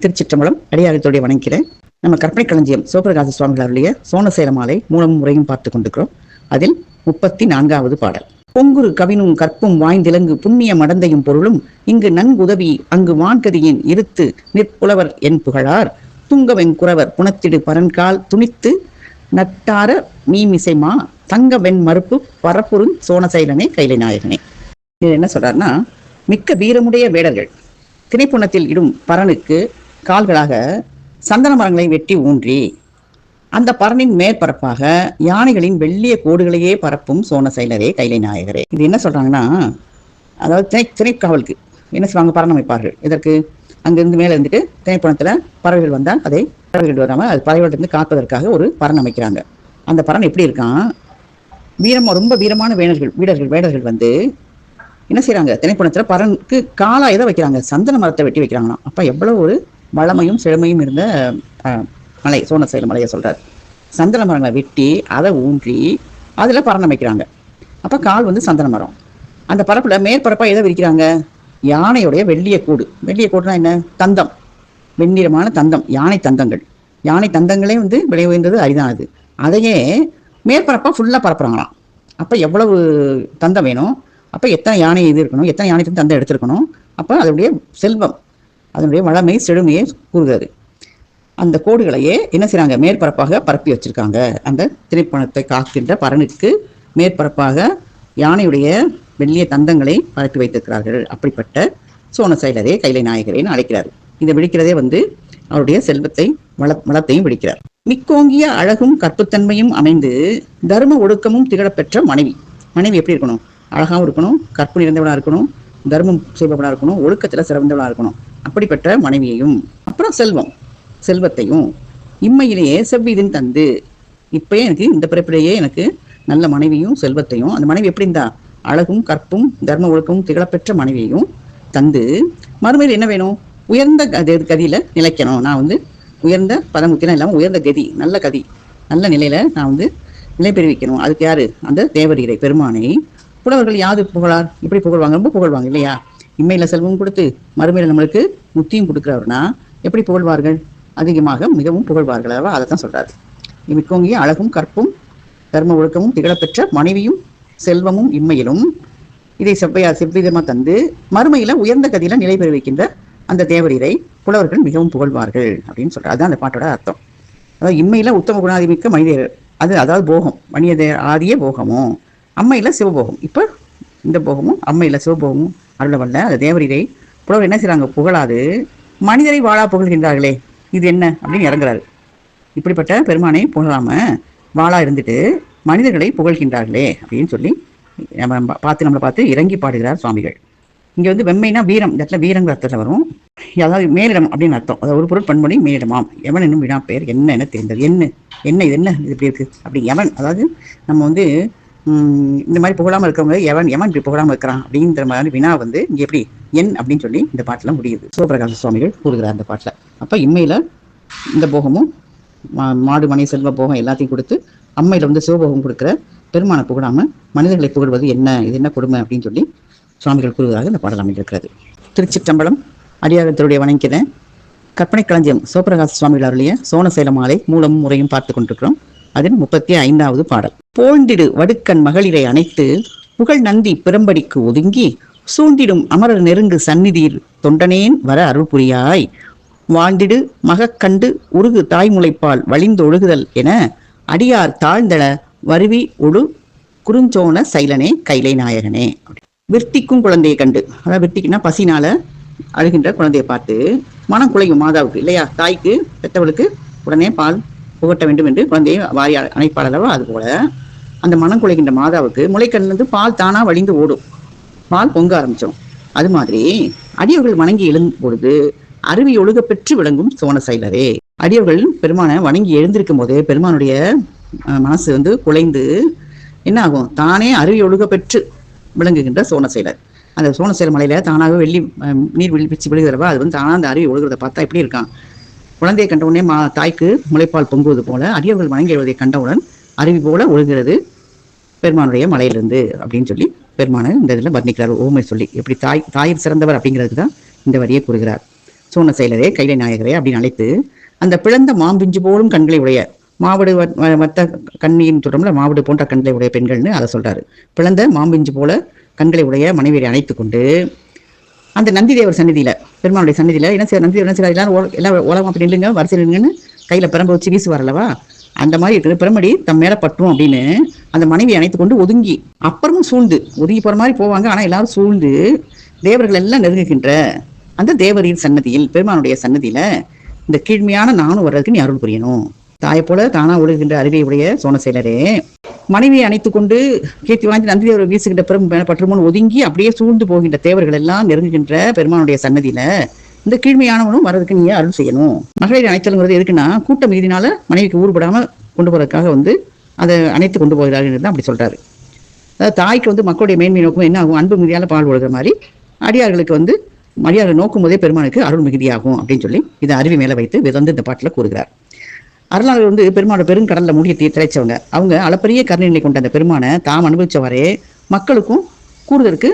திருச்சிற்றம்பலம். அடியாரத்தோடைய வணங்கிறேன். நம்ம கற்பனை களஞ்சியம் சிவபிரகாச சுவாமிகளுடைய சோனசேல மாலை மூலமும் முறையும் பார்த்து கொண்டிருக்கிறோம். அதில் 34வது பாடல். பொங்குரு கவினும் கற்பும் வாய்ந்திலங்கு புண்ணிய மடந்தையும் பொருளும் இங்கு நன்குதவி அங்கு வான்கதியின் இருத்து நிற்புலவர் என் புகழார் துங்கவென் குறவர் புனத்திடு பரன்கால் துணித்து நட்டார மீமிசைமா தங்கவெண் மறுப்பு பரப்புருங் சோனசைலனே கைலை நாயகனே. இது என்ன சொல்றாருன்னா, மிக்க வீரமுடைய வேடர்கள் திணைப்புணத்தில் இடும் பரனுக்கு கால்களாக சந்தன மரங்களை வெட்டி ஊன்றி அந்த பரனின் மேற்பரப்பாக யானைகளின் வெள்ளிய கோடுகளையே பரப்பும் சோனசைலரே கைலை நாயகரே. இது என்ன சொல்றாங்கன்னா, அதாவது திணைக்காவலுக்கு என்ன செய்வாங்க, பரண் அமைப்பார்கள். இதற்கு அங்கிருந்து மேல இருந்துட்டு திணைப்புணத்துல பறவைகள் வந்தால் அதை பறவைகள் வராம அது பறவைகளிலிருந்து காப்பதற்காக ஒரு பரண் அமைக்கிறாங்க. அந்த பரண் எப்படி இருக்கான், ரொம்ப வீரமான வேடர்கள் வந்து என்ன செய்யறாங்க, திணைப்புணத்துல பரனுக்கு காலா எதை வைக்கிறாங்க, சந்தன மரத்தை வெட்டி வைக்கிறாங்களாம். அப்ப எவ்வளவு ஒரு வளமையும் செழுமையும் இருந்த மலை சோனசைல மலையை சொல்றாரு. சந்தன மரங்களை வெட்டி அதை ஊன்றி அதுல பரண் அமைக்கிறாங்க. அப்ப கால் வந்து சந்தன மரம். அந்த பரப்புல மேற்பரப்பா எதை விரிக்கிறாங்க, யானையுடைய வெள்ளிய கூடுனா என்ன, தந்தம், வெண்ணிறமான தந்தம், யானை தந்தங்களே வந்து விலை உயர்ந்தது, அரிதானது. அதையே மேற்பரப்பா ஃபுல்லா பரப்புறாங்களாம். அப்ப எவ்வளவு தந்தம் வேணும், அப்ப எத்தனை யானை இது இருக்கணும், எத்தனை யானை தந்தம் எடுத்திருக்கணும். அப்ப அதனுடைய செல்வம், அதனுடைய வளமை செழுமையை கூறுகிறது. அந்த கோடுகளையே என்ன செய்றாங்க, மேற்பரப்பாக பரப்பி வச்சிருக்காங்க. அந்த திணைப்பணத்தை காக்கின்ற பரனுக்கு மேற்பரப்பாக யானையுடைய வெள்ளிய தந்தங்களை பரப்பி வைத்திருக்கிறார்கள். அப்படிப்பட்ட சோனசைலரே கைலை நாயகரேன்னு அழைக்கிறார். இதை விழிக்கிறதே வந்து அவருடைய செல்வத்தை வளத்தையும் விழிக்கிறார். மிக்கோங்கிய அழகும் கற்புத்தன்மையும் அமைந்து தர்ம ஒடுக்கமும் திகழப்பெற்ற மனைவி எப்படி இருக்கணும், அழகாவும் இருக்கணும், கற்பு நிறைந்தவனா இருக்கணும், தர்மம் செய்பவனா இருக்கணும், ஒழுக்கத்துல சிறந்தவனா இருக்கணும். அப்படிப்பட்ட மனைவியையும் அப்புறம் செல்வத்தையும் இம்மையிலேயே செவ்விதின் தந்து, இப்பயே எனக்கு இந்த பிறப்பிலேயே எனக்கு நல்ல மனைவியும் செல்வத்தையும், அந்த மனைவி எப்படி இருந்தா, அழகும் கற்பும் தர்ம ஒழுக்கமும் திகழப்பெற்ற மனைவியையும் தந்து மறுமையில் என்ன வேணும், உயர்ந்த கதியில நிலைக்கணும். நான் வந்து உயர்ந்த பதமுத்திலாம் இல்லாமல் உயர்ந்த கதி, நல்ல நிலையில நான் வந்து நிலை பெறுவிக்கணும். அதுக்கு யாரு, அந்த தேவரீரை பெருமானை புலவர்கள் யாது புகழார், இப்படி புகழ்வாங்க, ரொம்ப புகழ்வாங்க இல்லையா. இம்மையில செல்வம் கொடுத்து மறுமையில நம்மளுக்கு முத்தியும் கொடுக்குறவர்னா எப்படி புகழ்வார்கள், அதிகமாக மிகவும் புகழ்வார்கள். அதை தான் சொல்றாரு. மிக்கோங்கிய அழகும் கற்பும் தர்ம ஒழுக்கமும் திகழப்பெற்ற மனைவியும் செல்வமும் இம்மையிலும் இதை செவ்விதமா தந்து மறுமையில உயர்ந்த கதியில நிலை பெறுவிக்கின்ற அந்த தேவரீரை புலவர்கள் மிகவும் புகழ்வார்கள் அப்படின்னு சொல்றாரு. அதுதான் அந்த பாட்டோட அர்த்தம். அதாவது இம்மையில உத்தம குணாதிமிக்க மனிதர், அதாவது போகம், மனித ஆதிய போகமும் அம்மையில சிவபோகம். இப்ப இந்த போகமும் அம்மையில சிவபோகமும் அருளவல்ல அந்த தேவரீரை புலவர் என்ன செய்றாங்க, புகழாது மனிதரை வாழா புகழ்கின்றார்களே, இது என்ன அப்படின்னு இறங்குறாரு. இப்படிப்பட்ட பெருமானை புகழாம வாழா இருந்துட்டு மனிதர்களை புகழ்கின்றார்களே அப்படின்னு சொல்லி நம்மளை பார்த்து இறங்கி பாடுகிறார் சுவாமிகள். இங்க வந்து வெம்மைனா வீரம், இந்த இடத்துல வீரங்கிற அர்த்தத்தில் வரும். அதாவது மேலிடம் அப்படின்னு அர்த்தம். அதாவது ஒரு பொருள் பண்பணி மேலிடமாம். எவன் என்னும் வினா பெயர் என்ன தெரிந்தது, என்ன இது இப்படி இருக்கு அப்படி எவன், அதாவது நம்ம வந்து இந்த மாதிரி புகழாமல் இருக்கிறவங்க எவன் இப்படி புகழாமல் இருக்கிறான் அப்படின்ற மாதிரி வினா வந்து இங்கே எப்படி என் அப்படின்னு சொல்லி இந்த பாட்டில் முடியுது. சிவபிரகாச சுவாமிகள் கூறுகிறார் அந்த பாட்டில். அப்போ இம்மையில இந்த போகமும் மாடு மனை செல்வ போகம் எல்லாத்தையும் கொடுத்து அம்மையில வந்து சிவபோகம் கொடுக்குற பெருமான புகழாம மனிதர்களை புகழ்வது இது என்ன கொடுமை அப்படின்னு சொல்லி சுவாமிகள் கூறுவதாக இந்த பாடல் அமைந்திருக்கிறது. திருச்சிற்றம்பலம். அடியாரத்தருடைய வணங்கிறேன். கற்பனை களஞ்சியம் சிவபிரகாச சுவாமிகள் அருளிய சோனசேல மாலை மூலமும் முறையும் பார்த்து கொண்டிருக்கிறோம். அதில் 35வது பாடல். போழ்ந்திடு வடுக்கண் மகளிரை அணைத்து புகழ் நந்தி பிறம்படிக்கு ஒதுங்கி சூண்டிடும் அமரர் நெருங்கு சந்நிதியில் தொண்டனேன் வர அருள் புரியாய் வாழ்ந்திடு மகக்கண்டு உருகு தாய்முளைப்பால் வழிந்து ஒழுகுதல் என அடியார் தாழ்ந்தள வருவி ஒழு குறுஞ்சோன சைலனே கைலை நாயகனே. விற்த்திக்கும் குழந்தையை கண்டு, அதாவது விற்த்திக்குன்னா பசினால அழுகின்ற குழந்தையை பார்த்து மனம் குலையும் மாதாவுக்கு இல்லையா, தாய்க்கு பெற்றவளுக்கு உடனே பால் புகட்ட வேண்டும் என்று குழந்தையை வாரி அணைப்பாளவோ, அது போல அந்த மனம் குலைகின்ற மாதாவுக்கு முளைக்கண்ணிலிருந்து பால் தானா வழிந்து ஓடும், பால் பொங்க ஆரம்பிச்சோம். அது மாதிரி அடியவர்கள் வணங்கி எழுந்த பொழுது அருவி ஒழுக பெற்று விளங்கும் சோனசைலரே. அடியவர்கள் பெருமானை வணங்கி எழுந்திருக்கும் போது பெருமானுடைய மனசு வந்து குலைந்து என்ன ஆகும், தானே அருவி ஒழுக பெற்று விளங்குகின்ற சோனசைலர். அந்த சோனசேல மலையில தானாக நீர் பிச்சு விழுகிறவா, அது வந்து தானா அந்த அருவி ஒழுகிறத பார்த்தா எப்படி இருக்கான். குழந்தையை கண்டவுடனே தாய்க்கு முளைப்பால் பொங்குவது போல அடியவர்கள் வணங்கி எழுவதை கண்டவுடன் அருவி போல ஒழுகிறது பெருமானுடைய மலையிலிருந்து அப்படின்னு சொல்லி பெருமானை இந்த இதில் வர்ணிக்கிறார். ஓமை சொல்லி எப்படி தாயிர் சிறந்தவர் அப்படிங்கிறதுக்கு தான் இந்த வரியை கூறுகிறார். சோன செயலரே, கைலை நாயகரே அப்படின்னு அழைத்து அந்த பிளந்த மாம்பிஞ்சு போலும் கண்களை உடைய மாவடு மத்த கண்ணின்னு சொல்றோம்ல, மாவடு போன்ற கண்களை உடைய பெண்கள்னு அதை சொல்றாரு. பிளந்த மாம்பிஞ்சு போல கண்களை உடைய மனைவியை அணைத்து கொண்டு அந்த நந்தி தேவர் சன்னதியில, பெருமானுடைய சன்னதியில என்ன செய்ய, நந்தி என்ன செய்ய, எல்லாம் உலகம் அப்படி இல்லைங்க, வரிசையில் இல்லைங்கன்னு கையில பிரம்ப வச்சு வீசுவார் அல்லவா, அந்த மாதிரி இருக்குது. பிரமடி தம் மேல பட்டும் அப்படின்னு அந்த மனைவியை அணைத்து கொண்டு ஒதுங்கி, அப்புறமும் சூழ்ந்து ஒதுங்கி போற மாதிரி போவாங்க. ஆனா எல்லாரும் சூழ்ந்து தேவர்கள் எல்லாம் நெருங்குகின்ற அந்த தேவரின் சன்னதியில், பெருமானுடைய சன்னதியில இந்த கீழ்மையான நானும் வர்றதுக்கு நீ அருள் புரியணும். தாயை போல தானா ஒழுகின்ற அறிவை உடைய சோன செயலரே, மனைவியை அணைத்துக் கொண்டு கீர்த்தி வாய்ந்து நந்தி தேவர் வீசுகின்ற பெரும் பற்றுமுன் ஒதுங்கி அப்படியே சூழ்ந்து போகின்ற தேவர்கள் எல்லாம் நெருங்குகின்ற பெருமானுடைய சன்னதியில இந்த கீழ்மையானவனும் வர்றதுக்கு நீ அருள் செய்யணும். மகளிர் அணைத்தல்ங்கிறது எதுக்குன்னா, கூட்ட மீதினால மனைவிக்கு ஊறுபடாம கொண்டு போறதுக்காக அதை அணைத்து கொண்டு போகிறார்கள் தான் அப்படி சொல்றாரு. அதாவது தாய்க்கு மக்களுடைய மேன்மை நோக்கம் என்ன ஆகும், அன்பு மிகுதியால பால் ஒழுகிற மாதிரி அடியார்களுக்கு அடியார்கள் நோக்கும் போதே பெருமானுக்கு அருள் மிகுதியாகும் அப்படின்னு சொல்லி இதை அருவி மேல வைத்து விதந்து இந்த பாட்டுல கூறுகிறார். அருளாளர் பெருமானோட பெருங்கடல்ல மூடிய திரைச்சவங்க. அவங்க அளப்பரிய கருணைநிலை கொண்ட அந்த பெருமானை தாம் அனுபவிச்சவரே மக்களுக்கும் கூறுதற்கு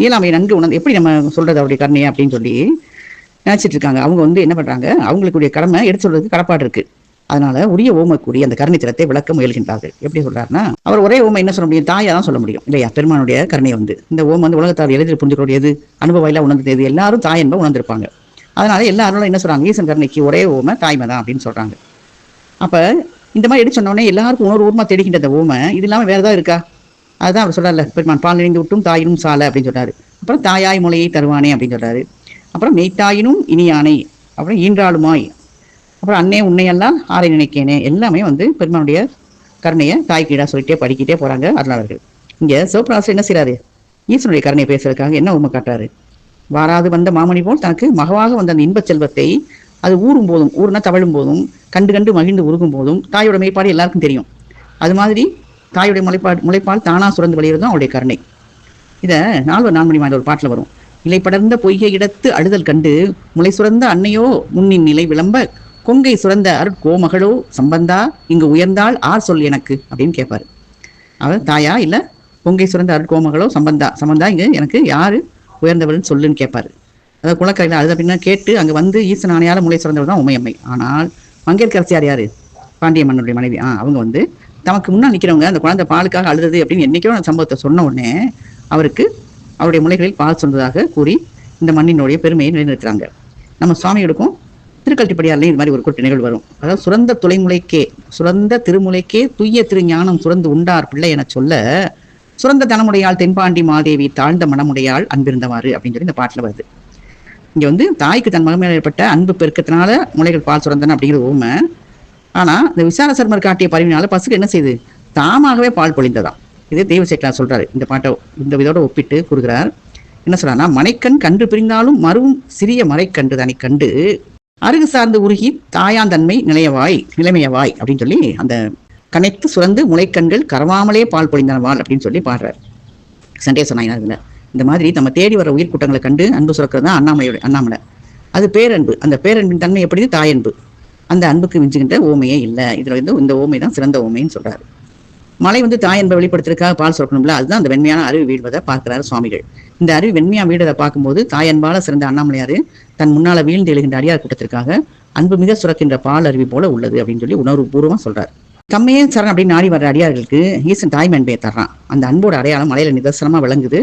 இயலாமை நன்கு உணர்ந்து, எப்படி நம்ம சொல்றது அவருடைய கருணையை அப்படின்னு சொல்லி நினைச்சிட்டு இருக்காங்க. அவங்க என்ன பண்றாங்க, அவங்களுக்குடைய கடமை எடுத்து சொல்றதுக்கு கடப்பாடு இருக்கு. அதனால உரிய ஓமை கூறி அந்த கருணை திறத்தை விளக்க முயல்கின்றார்கள். எப்படி சொல்றாருன்னா, அவர் ஒரே ஓமை என்ன சொல்ல முடியும், தாயா தான் சொல்ல முடியும் இல்லையா. பெருமானுடைய கருணை இந்த ஓமை உலகத்தார் எளிதில் புரிஞ்சுக்கூடியது, அனுபவம் உணர்ந்தது, எல்லாரும் தாய் என்பதை உணர்ந்திருப்பாங்க. அதனால எல்லாரும் என்ன சொல்றாங்க, ஈசன் கருணைக்கு ஒரே ஓமை தாய்மை தான் அப்படின்னு சொல்றாங்க. அப்ப இந்த மாதிரி எடுத்து சொன்னோடனே எல்லாருக்கும் உணர்வுமா தேடிக்கின்ற அந்த ஓமை இது இல்லாம வேற ஏதாவது இருக்கா? அதுதான் அவர் சொல்றாருல, பெருமான் பால் நிறைந்து விட்டும் தாயினும் சாலை அப்படின்னு சொல்றாரு. அப்புறம் தாயாய் முளையை தருவானே அப்படின்னு சொல்றாரு. அப்புறம் மெய்த்தாயினும் இனியானை, அப்புறம் ஈன்றாளுமாய், அப்புறம் அன்னே உன்னையெல்லாம் ஆரை நினைக்கேனே, எல்லாமே பெருமானுடைய கருணையை தாய்க்கீடா சொல்லிட்டே படிக்கிட்டே போறாங்க அருளாளர்கள். இங்க சிவபிரகாசர் என்ன செய்யறாரு, ஈசனுடைய கருணையை பேசுறதுக்காக என்ன உண்மை காட்டுறாரு. வாராது வந்த மாமணி போல் தனக்கு மகவாக வந்த அந்த இன்பச் செல்வத்தை அது ஊறும் போதும், ஊறுனா தவழும் போதும், கண்டு கண்டு மகிழ்ந்து உருகும் போதும் தாயோட மெய்ப்பாடு எல்லாருக்கும் தெரியும். அது மாதிரி தாயுடைய முளைப்பால் தானா சுரந்து வெளியிறதும் அவருடைய கருணை. இதை 4 ஒரு பாட்டில் வரும். இலை படர்ந்த பொய்கை இடத்து அழுதல் கண்டு முளை சுரந்த அன்னையோ முன்னின் நிலை விளம்ப கொங்கை சுரந்த அருட்கோமகளோ சம்பந்தா இங்கு உயர்ந்தாள் ஆர் சொல் எனக்கு அப்படின்னு கேட்பாரு. அவர் தாயா இல்ல கொங்கை சுரந்த அருட்கோமகளோ சம்பந்தா இங்க எனக்கு யாரு உயர்ந்தவள்னு சொல்லுன்னு கேட்பாரு. அதாவது குளக்கரையில் அழுத பின்னா கேட்டு அங்கே ஈசன் ஆணையால முளை சுரந்தவர் தான் உமையம்மை. ஆனால் மங்கையர்க்கரசியார் யாரு, பாண்டிய மன்னனுடைய மனைவி. அவங்க தமக்கு முன்னால் நிற்கிறவங்க அந்த குழந்தை பாலுக்காக அழுது அப்படின்னு என்னைக்கோ அந்த சம்பவத்தை சொன்ன உடனே அவருக்கு அவருடைய முளைகளில் பால் சொன்னதாக கூறி இந்த மண்ணினுடைய பெருமையை நிலைநிறுத்துறாங்க. நம்ம சுவாமிகளுக்கும் திருக்கல்ட்டிப்படியார்லையும் இது மாதிரி ஒரு கூட்ட நிகழ்வு வரும். அதாவது சுரந்த திருமுலைக்கே துய்ய திரு ஞானம் சுரந்து உண்டார் பிள்ளை என சொல்ல சுரந்த தனமுடையாள் தென்பாண்டி மாதேவி தாழ்ந்த மனமுடையாள் அன்பிருந்தவாறு அப்படின்னு சொல்லி இந்த பாட்டில் வருது. இங்க தாய்க்கு தன் மகன் மேல ஏற்பட்ட அன்பு பெருக்கத்தினால முளைகள் பால் சுரந்தன அப்படிங்கிற ஊமை. ஆனா இந்த விசார சர்மர் காட்டிய பரிவினால பசுக்கு என்ன செய்யுது, தாமாகவே பால் பொழிந்ததாம். இதே தெய்வ சேக்கலா சொல்றாரு. இந்த பாட்டை இந்த இதோட ஒப்பிட்டு கூறுகிறார். என்ன சொல்றாருன்னா, மனைக்கண் கன்று பிரிந்தாலும் மறுவும் சிறிய மறைக்கன்று தனி கண்டு அருகு சார்ந்து உருகி தாயாந்தன்மை நிலைமையவாய் அப்படின்னு சொல்லி அந்த கனைத்து சுரந்து முளைக்கண்கள் கரவாமலே பால் பொழிந்தனவாள் அப்படின்னு சொல்லி பாடுறார் சண்டேஸ்வர நாயனார். இதுல இந்த மாதிரி நம்ம தேடி வர உயிர் கூட்டங்களை கண்டு அன்பு சுரக்கிறது தான் அண்ணாமலை. அது பேரன்பு. அந்த பேரன்பின் தன்மை எப்படி, தாயன்பு. அந்த அன்புக்கு மிஞ்சுகின்ற ஓமையே இல்லை. இதுல இந்த ஓமை தான் சிறந்த ஓமைன்னு சொல்றாரு. மலை தாயன்பை வெளிப்படுத்துறதுக்காக பால் சுரக்கணும்ல, அதுதான் அந்த வெண்மையான அருவி வீழ்வதை பார்க்கிறாரு சுவாமிகள். இந்த அருவி வெண்மையா வீழ்வதை பார்க்கும்போது தாயன்பால சிறந்த அண்ணாமலையாரு தன் முன்னால வீழ்ந்து எழுகின்ற அடியார் கூட்டத்திற்காக அன்பு மிக சுரக்கின்ற பால் அருவி போல உள்ளது அப்படின்னு சொல்லி உணர்வு பூர்வமா சொல்றாரு. தம்மையே சரண் அப்படின்னு நாடி வர்ற அடியார்களுக்கு ஈசன் தாய்மை அன்பையை தர்றான். அந்த அன்போட அடையாளம் மலையில நிதர்சனமா விளங்குது.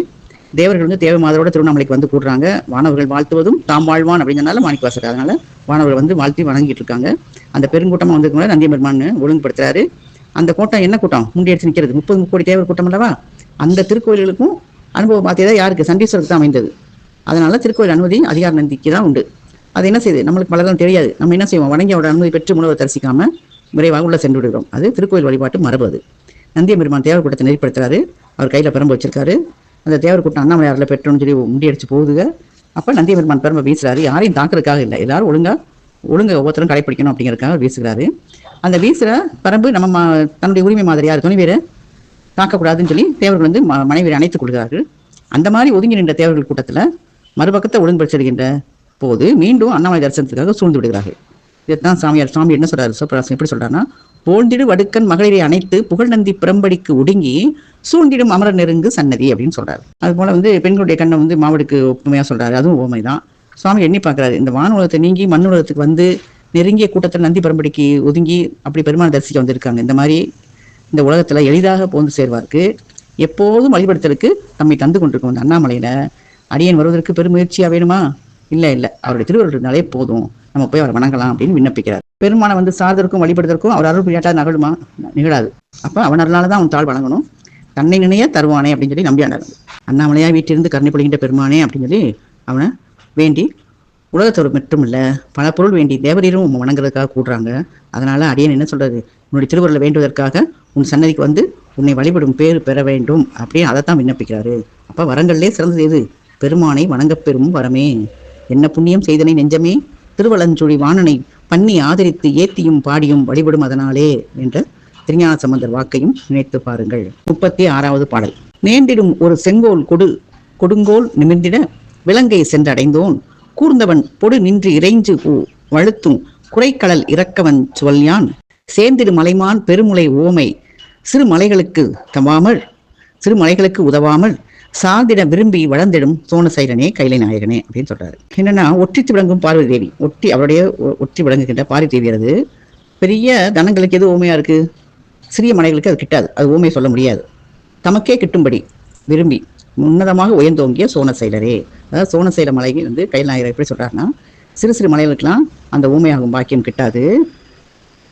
தேவர்கள் தேவ மாதரோட திருவண்ணாமலைக்கு கூடுறாங்க. வானவர்கள் வாழ்த்துவதும் தாம் வாழ்வான் அப்படின்னால மாணிக்கவாசகர். அதனால வானவர்கள் வாழ்த்தி வணங்கிட்டு இருக்காங்க. அந்த பெருங்கூட்டமா வந்திருக்க நந்திய பெருமான் ஒழுங்குபடுத்துறாரு. அந்த கூட்டம் என்ன கூட்டம், முண்டி அடிச்சு நிற்கிறது 30 கோடி தேவர் கூட்டம் அல்லவா. அந்த திருக்கோயில்களுக்கும் அனுபவம் பார்த்ததா யாருக்கு, சண்டீஸ்வரருக்கு தான் அமைந்தது. அதனால திருக்கோயில் அனுமதி அதிகார நந்திக்கு தான் உண்டு. அது என்ன செய்யுது, நம்மளுக்கு பலரும் தெரியாது. நம்ம என்ன செய்வோம், வணங்கி அவரோட அனுமதி பெற்று உணவை தரிசிக்காம விரைவாக உள்ள சென்று விடுகிறோம். அது திருக்கோயில் வழிபாட்டு மரபு. அது நந்திய பெருமான் தேவர் கூட்டத்தை நெறிப்படுத்துறாரு. அவர் கையில பெரம்பு வச்சிருக்காரு. அந்த தேவர் கூட்டம் அண்ணாமலையாரில் பெற்றோன்னு சொல்லி முண்டி அடிச்சு போகுதுங்க. அப்ப நந்திய பெருமான் பெரம்பை வீசுறாரு. யாரையும் தாக்குறதுக்காக இல்லை, எல்லாரும் ஒழுங்கா ஒவ்வொருத்தரும் கடைப்பிடிக்கணும் அப்படிங்கிறதுக்காக வீசுகிறாரு. அந்த வீசுற பரம்பு நம்ம தன்னுடைய உரிமை மாதிரியார் துணைவீரை தாக்கக்கூடாதுன்னு சொல்லி தேவர்கள் மனைவியை அணைத்துக் கொள்கிறார்கள். அந்த மாதிரி ஒதுங்கி நின்ற தேவர்கள் கூட்டத்துல மறுபக்கத்தை ஒழுங்குபடுத்திடுகின்ற போது மீண்டும் அண்ணாமலை தரிசனத்துக்காக சூழ்ந்து விடுகிறார்கள். இதைத்தான் சாமி என்ன சொல்றாரு, சிவபிரகாசம் எப்படி சொல்றாருன்னா, போழ்ந்திடு வடுக்கன் மகளிரை அணைத்து புகழ் நந்தி பிரம்படிக்கு ஒடுங்கி சூழ்ந்திடும் அமர நெருங்கு சன்னதி அப்படின்னு சொல்றாரு. அது போல பெண்களுடைய கண்ணை மாவடுக்கு ஒப்புமையா சொல்றாரு. அதுவும் ஓமைதான். சுவாமி எண்ணி பார்க்குறாரு, இந்த வான உலகத்தை நீங்கி மண் உலகத்துக்கு வந்து நெருங்கிய கூட்டத்தில் நந்தி பரம்படிக்கு ஒதுங்கி அப்படி பெருமாள் தரிசிக்க வந்திருக்காங்க. இந்த மாதிரி இந்த உலகத்துல எளிதாக போந்து சேர்வார்க்கு எப்போதும் வழிபடுத்தலுக்கு தம்மை தந்து கொண்டிருக்கும் இந்த அண்ணாமலையில அடியேன் வருவதற்கு பெருமுயற்சியா வேணுமா? இல்லை, அவருடைய திருவருள்னாலே போதும், நம்ம போய் அவரை வணங்கலாம் அப்படின்னு விண்ணப்பிக்கிறார். பெருமானை வந்து சார்தற்கும் வழிபடுவதற்கும் அவர் அருள் புரியாட்டா நகழுமா? நிகழாது. அப்ப அவன் அருளாலதான் அவன் தாழ் வணங்கணும். தன்னை நினைய தருவானே அப்படின்னு சொல்லி நம்பியாண்டார். அண்ணாமலையா வீட்டிலிருந்து கருணை பொழிகின்ற பெருமானே அப்படின்னு சொல்லி அவனை வேண்டி உலகத்தோடு மட்டும் இல்லை பல பொருள் வேண்டி தேவரீரும் வணங்குறதுக்காக கூடுறாங்க. அதனால அடியேன் என்ன சொல்றது, உன்னுடைய திருவருளை வேண்டுவதற்காக உன் சன்னதிக்கு வந்து உன்னை வழிபடும் பேர் பெற வேண்டும் அப்படின்னு அதைத்தான் விண்ணப்பிக்கிறாரு. அப்ப வரங்கள்லே சிறந்தது எது? பெருமானை வணங்கப் பெறும் வரமே. என்ன புண்ணியம் செய்தனை நெஞ்சமே, திருவலஞ்சுழி வாணனை பண்ணி ஆதரித்து ஏத்தியும் பாடியும் வழிபடும் அதனாலே என்ற திருஞான சம்பந்தர் வாக்கையும் நினைத்து பாருங்கள். 36வது பாடல். நேண்டிடும் ஒரு செங்கோல் கொடுங்கோல் நிமிர்ந்திட விலங்கை சென்றடைந்தோன் கூர்ந்தவன் பொடு நின்று இறைஞ்சு வழுத்தும் குறைக்கடல் இறக்கவன் சொல்யான் சேர்ந்திடு மலைமான் பெருமுலை ஓமை சிறு மலைகளுக்கு உதவாமல் சார்ந்திட விரும்பி வளர்ந்திடும் சோனசைலனே கைலை நாயகனே அப்படின்னு சொல்றாரு. என்னன்னா, ஒற்றித்து விளங்கும் பார்வதி தேவி, அவருடைய ஒற்றி விளங்குகின்ற பார்வதி தேவியது பெரிய தனங்களுக்கு எது ஓமையா இருக்கு? சிறிய மலைகளுக்கு அது கிட்டாது, அது ஓமையை சொல்ல முடியாது. தமக்கே கிட்டும்படி விரும்பி உன்னதமாக உயர்ந்தோங்கிய சோனசைலரே. அதாவது சோனசைல மலை வந்து கைலை நாயகர் எப்படி சொல்றாருன்னா, சிறு சிறு மலைகளுக்கெல்லாம் அந்த ஊமையாகும் பாக்கியம் கிட்டாது.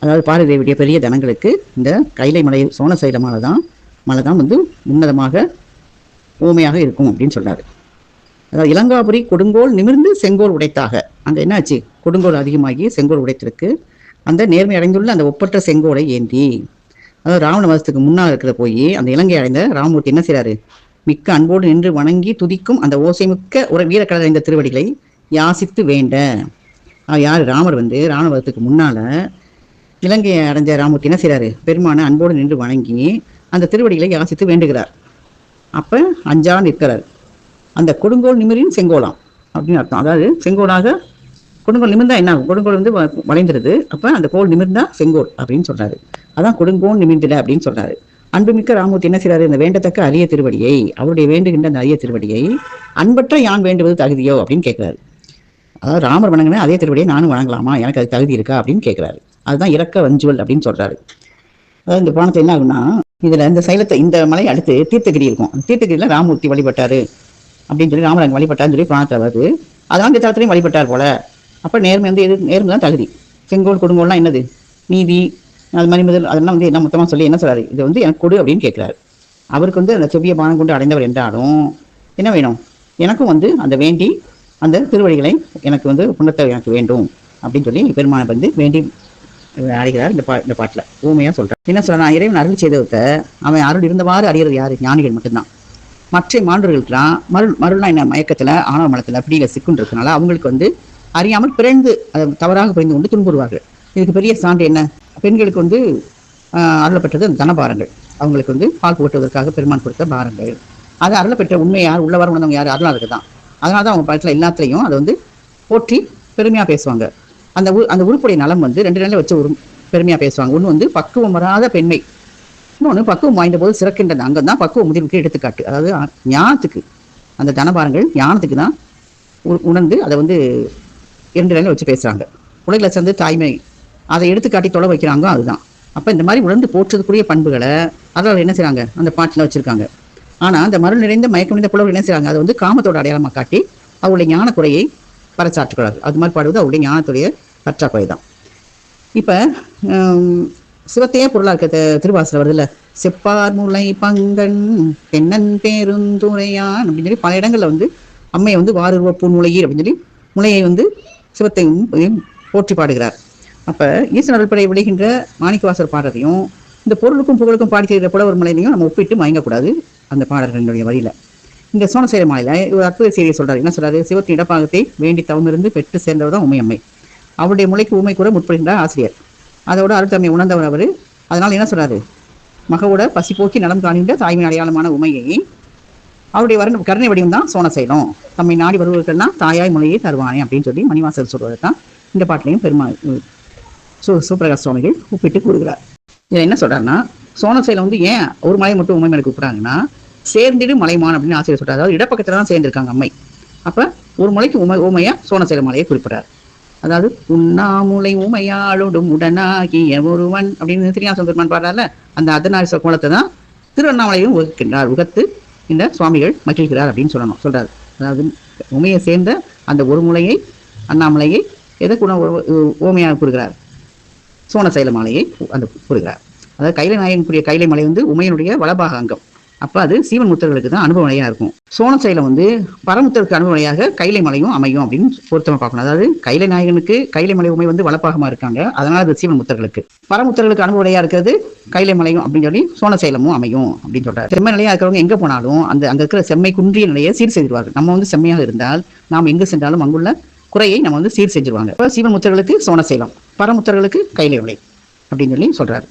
அதாவது பார்வதி தேவியுடைய பெரிய தனங்களுக்கு இந்த கைலை மலை சோனசைல மலை தான் வந்து உன்னதமாக ஊமையாக இருக்கும் அப்படின்னு சொல்றாரு. அதாவது இலங்காபுரி கொடுங்கோல் நிமிர்ந்து செங்கோல் உடைத்தாக. அங்க என்னாச்சு? கொடுங்கோல் அதிகமாகி செங்கோல் உடைத்திருக்கு. அந்த நேர்மை அடைந்துள்ள அந்த ஒப்பற்ற செங்கோலை ஏந்தி, அதாவது ராவண வதத்துக்கு முன்னால் இருக்கிற போய் அந்த இலங்கை அடைந்த ராமமூர்த்தி என்ன செய்யறாரு? மிக்க அன்போடு நின்று வணங்கி துதிக்கும் அந்த ஓசை மிக்க ஒரு வீரக்கடல் அடைந்த திருவடிகளை யாசித்து வேண்ட. யார்? ராமர் வந்து ராவண வதத்துக்கு முன்னால இலங்கையை அடைஞ்ச ராமமூர்த்தி என்ன செய்யறாரு? பெருமான அன்போடு நின்று வணங்கி அந்த திருவடிகளை யாசித்து வேண்டுகிறார். அப்ப அஞ்சா நிற்கிறார். அந்த கொடுங்கோல் நிமிரின் செங்கோலாம் அப்படின்னு அர்த்தம். அதாவது செங்கோலாக கொடுங்கோல் நிமிர்ந்தா என்ன ஆகும்? கொடுங்கோல் வந்து வளைந்துருது. அப்ப அந்த கோல் நிமிர்ந்தா செங்கோல் அப்படின்னு சொல்றாரு. அதான் கொடுங்கோல் நிமிர்ந்திட அப்படின்னு சொல்றாரு. அன்புமிக்க ராமூர்த்தி என்ன செய்யறாரு? இந்த வேண்டத்தக்க அரிய திருவடியை, அவருடைய வேண்டுகின்ற அந்த அரிய திருவடியை அன்பற்ற யான் வேண்டுவது தகுதியோ அப்படின்னு கேட்கிறாரு. அதாவது ராமர் வணங்கின அதே திருவடியை நானும் வணங்கலாமா? எனக்கு அது தகுதி இருக்கா அப்படின்னு கேட்கிறாரு. அதுதான் இறக்க வஞ்சுவல் அப்படின்னு சொல்றாரு. அதாவது இந்த புராணத்தை என்ன ஆகுன்னா, இதுல இந்த சைலத்தை இந்த மலை அடுத்து தீர்த்தகிரி இருக்கும். அந்த தீர்த்தகிரியில ராமூர்த்தி வழிபட்டாரு அப்படின்னு சொல்லி ராமர் அங்கே வழிபட்டாருன்னு சொல்லி புராணத்தில் வருது. அதெல்லாம் இந்த தளத்திலையும் வழிபட்டார் போல. அப்ப நேர்மை வந்து எது? நேர்மை தான் தகுதி. செங்கோல் கொடுங்கோல்லாம் என்னது? நீதி, அது மாதிரி முதல் அதெல்லாம் வந்து என்ன மொத்தமாக சொல்லி என்ன சொல்றாரு? இது வந்து எனக்கு கொடு அப்படின்னு கேட்கிறாரு. அவருக்கு வந்து அந்த செவ்விய பானம் கொண்டு அடைந்தவர் என்றாலும் என்ன வேணும்? எனக்கும் வந்து அந்த வேண்டி அந்த திருவடிகளை எனக்கு வந்து புண்ணத்தை எனக்கு வேண்டும் அப்படின்னு சொல்லி பெருமானை வந்து வேண்டி அடைகிறார். இந்த பாட்டில் ஊமையா சொல்றார். என்ன சொல்றான்? இறைவன் அருள் செய்தவத்தை அவன் அருள் இருந்தவாறு அறிகிறது யாரு? ஞானிகள் மட்டும்தான். மற்ற மாண்டவர்களுக்கெல்லாம் மருள்னா என்ன? மயக்கத்துல ஆணவ மலத்துல பிடியில சிக்குன்னு இருக்கனால அவங்களுக்கு வந்து அறியாமல் பிறந்து அதை தவறாக புரிந்து கொண்டு துன்புறுவார்கள். இதுக்கு பெரிய சான்று என்ன? பெண்களுக்கு வந்து அருளப்பட்டது தனபாரங்கள். அவங்களுக்கு வந்து பால் புகட்டுவதற்காக பெருமான் கொடுத்த பாரங்கள். அது அருளப்பெற்ற உண்மை யார்? உள்ளவர உணர்ந்தவங்க யார்? அருளாளருக்கு தான். அதனால தான் அவங்க படத்தில் எல்லாத்துலையும் அதை வந்து போற்றி பெருமையாக பேசுவாங்க. அந்த உறுப்புடைய நலம் வந்து 2 நிலையில வச்சு ஒரு பெருமையாக பேசுவாங்க. ஒன்று வந்து பக்குவம் வராத பெண்மை, இன்னொன்று பக்குவம் வாய்ந்த போது சிறக்கின்றது. அங்கே தான் பக்குவ முதிர்வுக்கு எடுத்துக்காட்டு. அதாவது ஞானத்துக்கு அந்த தனபாரங்கள் ஞானத்துக்கு தான் உணர்ந்து அதை வந்து 2 நிலையில வச்சு பேசுகிறாங்க. உலகில் சேர்ந்து தாய்மை அதை எடுத்துக்காட்டி தொலை வைக்கிறாங்க. அதுதான். அப்போ இந்த மாதிரி உணர்ந்து போற்றதுக்குரிய பண்புகளை அதனால் என்ன செய்கிறாங்க? அந்த பாட்டில் வச்சுருக்காங்க. ஆனால் அந்த மருள் நிறைந்த மயக்கம் நிறைந்த புலவர் என்ன செய்கிறாங்க? அதை வந்து காமத்தோட அடையாளமாக காட்டி அவருடைய ஞான குறையை பறைச்சாற்றுக்கிறார்கள். அது மாதிரி பாடுவது அவருடைய ஞானத்துடைய பற்றாக்குறை தான். இப்போ சிவத்தையே பொருளாக இருக்க திருவாசல வருதுல்ல, செப்பார் முளை பங்கன் தென்னன் பேருந்துரையான் அப்படின்னு சொல்லி பல இடங்கள்ல வந்து அம்மையை வந்து வாருருவ பூநுழையீர் அப்படின்னு சொல்லி முளையை வந்து சிவத்தையும் போற்றி பாடுகிறார். அப்ப ஈசன் அருள்படை விளைகின்ற மாணிக்கவாசர் பாடுறதையும் இந்த பொருளுக்கும் புகழுக்கும் பாடி செய்கிற புலவர் மலையிலையும் நம்ம ஒப்பிட்டு மயங்கக்கூடாது. அந்த பாடல்களுடைய வரியில இந்த சோனசேர மாலையில ஒரு அற்புத செய்தியை சொல்றாரு. என்ன சொல்றாரு? சிவத்தின் இடப்பாகத்தை வேண்டி தவமிருந்து பெற்று சேர்ந்தவர் தான் உமையம்மை. அவருடைய முளைக்கு ஊமை கூட முற்படுகின்றார் ஆசிரியர். அதோட அருள்தன்மை உணர்ந்தவர் அவர். அதனால என்ன சொல்றாரு? மகவோட பசி போக்கி நலம் காணுகின்ற தாய்மை அடையாளமான உமையை அவருடைய கருணை வடிவம் தான் சோனசைலம். தம்மை நாடி வருவதற்கெல்லாம் தாயாய் முளையை தருவானே அப்படின்னு சொல்லி மணிவாசர் சொல்றது தான் இந்த பாட்டிலையும் பெருமாள் சிவபிரகாஷ் சுவாமிகள் ஒப்பிட்டு கூறுகிறார். இதில் என்ன சொல்றாருன்னா, சோனசைலம் வந்து ஏன் ஒரு மலை மட்டும் உண்மை மேலே கூப்பிடுறாங்கன்னா, சேர்ந்திடு மலைமான் அப்படின்னு ஆசிரியர் சொல்றாரு. அதாவது இடப்பக்கத்துல தான் சேர்ந்திருக்காங்க அம்மை. அப்ப ஒரு முளைக்கு ஊமையா சோனசேல மாலையை குறிப்பிடார். அதாவது உண்ணாமுலை ஊமையாளோடும் உடனாகிய ஒருவன் அப்படின்னு திருஞான பெருமான் பாடுறாருல, அந்த அர்த்தநாரீஸ்வரர் கோலத்தை தான் திருவண்ணாமலையும் உகக்கின்றார், உகத்து இந்த சுவாமிகள் மகிழ்கிறார் அப்படின்னு சொல்றாரு. அதாவது உமையை சேர்ந்த அந்த ஒரு முலையை அண்ணாமலையை எதை கூட ஓமையாக கூறுகிறார், சோனசைல மாலையை அந்த கூறுகிறார். அதாவது கைலை நாயகனுக்குரிய கைலை மலை உமையனுடைய வலபாக அங்கம். அப்ப அது சீவன் முத்தர்களுக்கு தான் அனுபவ நிலையா இருக்கும். சோனசைலம் பரமுத்தருக்கு அனுபவ நிலையாக கைலை மலையும் அமையும் அப்படின்னு பொருத்தமா பார்க்கணும். அதாவது கைலை நாயகனுக்கு கைலை மலை உமை வலப்பாகமா இருக்காங்க, அதனால அது சீவன் முத்தர்களுக்கு. பரமுத்தர்களுக்கு அனுபவ நிலையா இருக்கிறது கைலை மலையும் அப்படின்னு சொல்லி சோனசைலமும் அமையும் அப்படின்னு சொல்றாரு. செம்மை நிலையா இருக்கிறவங்க எங்க போனாலும் அங்க இருக்கிற செம்மை குன்றிய நிலையை சீர் செய்திருவார்கள். நம்ம செம்மையாக இருந்தால் நாம் எங்கு சென்றாலும் அங்குள்ள குறையை நம்ம சீர் செஞ்சிருவாங்க. இப்ப சீவன் முத்தர்களுக்கு சோனசைலம், பரமுத்தர்களுக்கு கைலை மலை அப்படின்னு சொல்லி சொல்றாரு.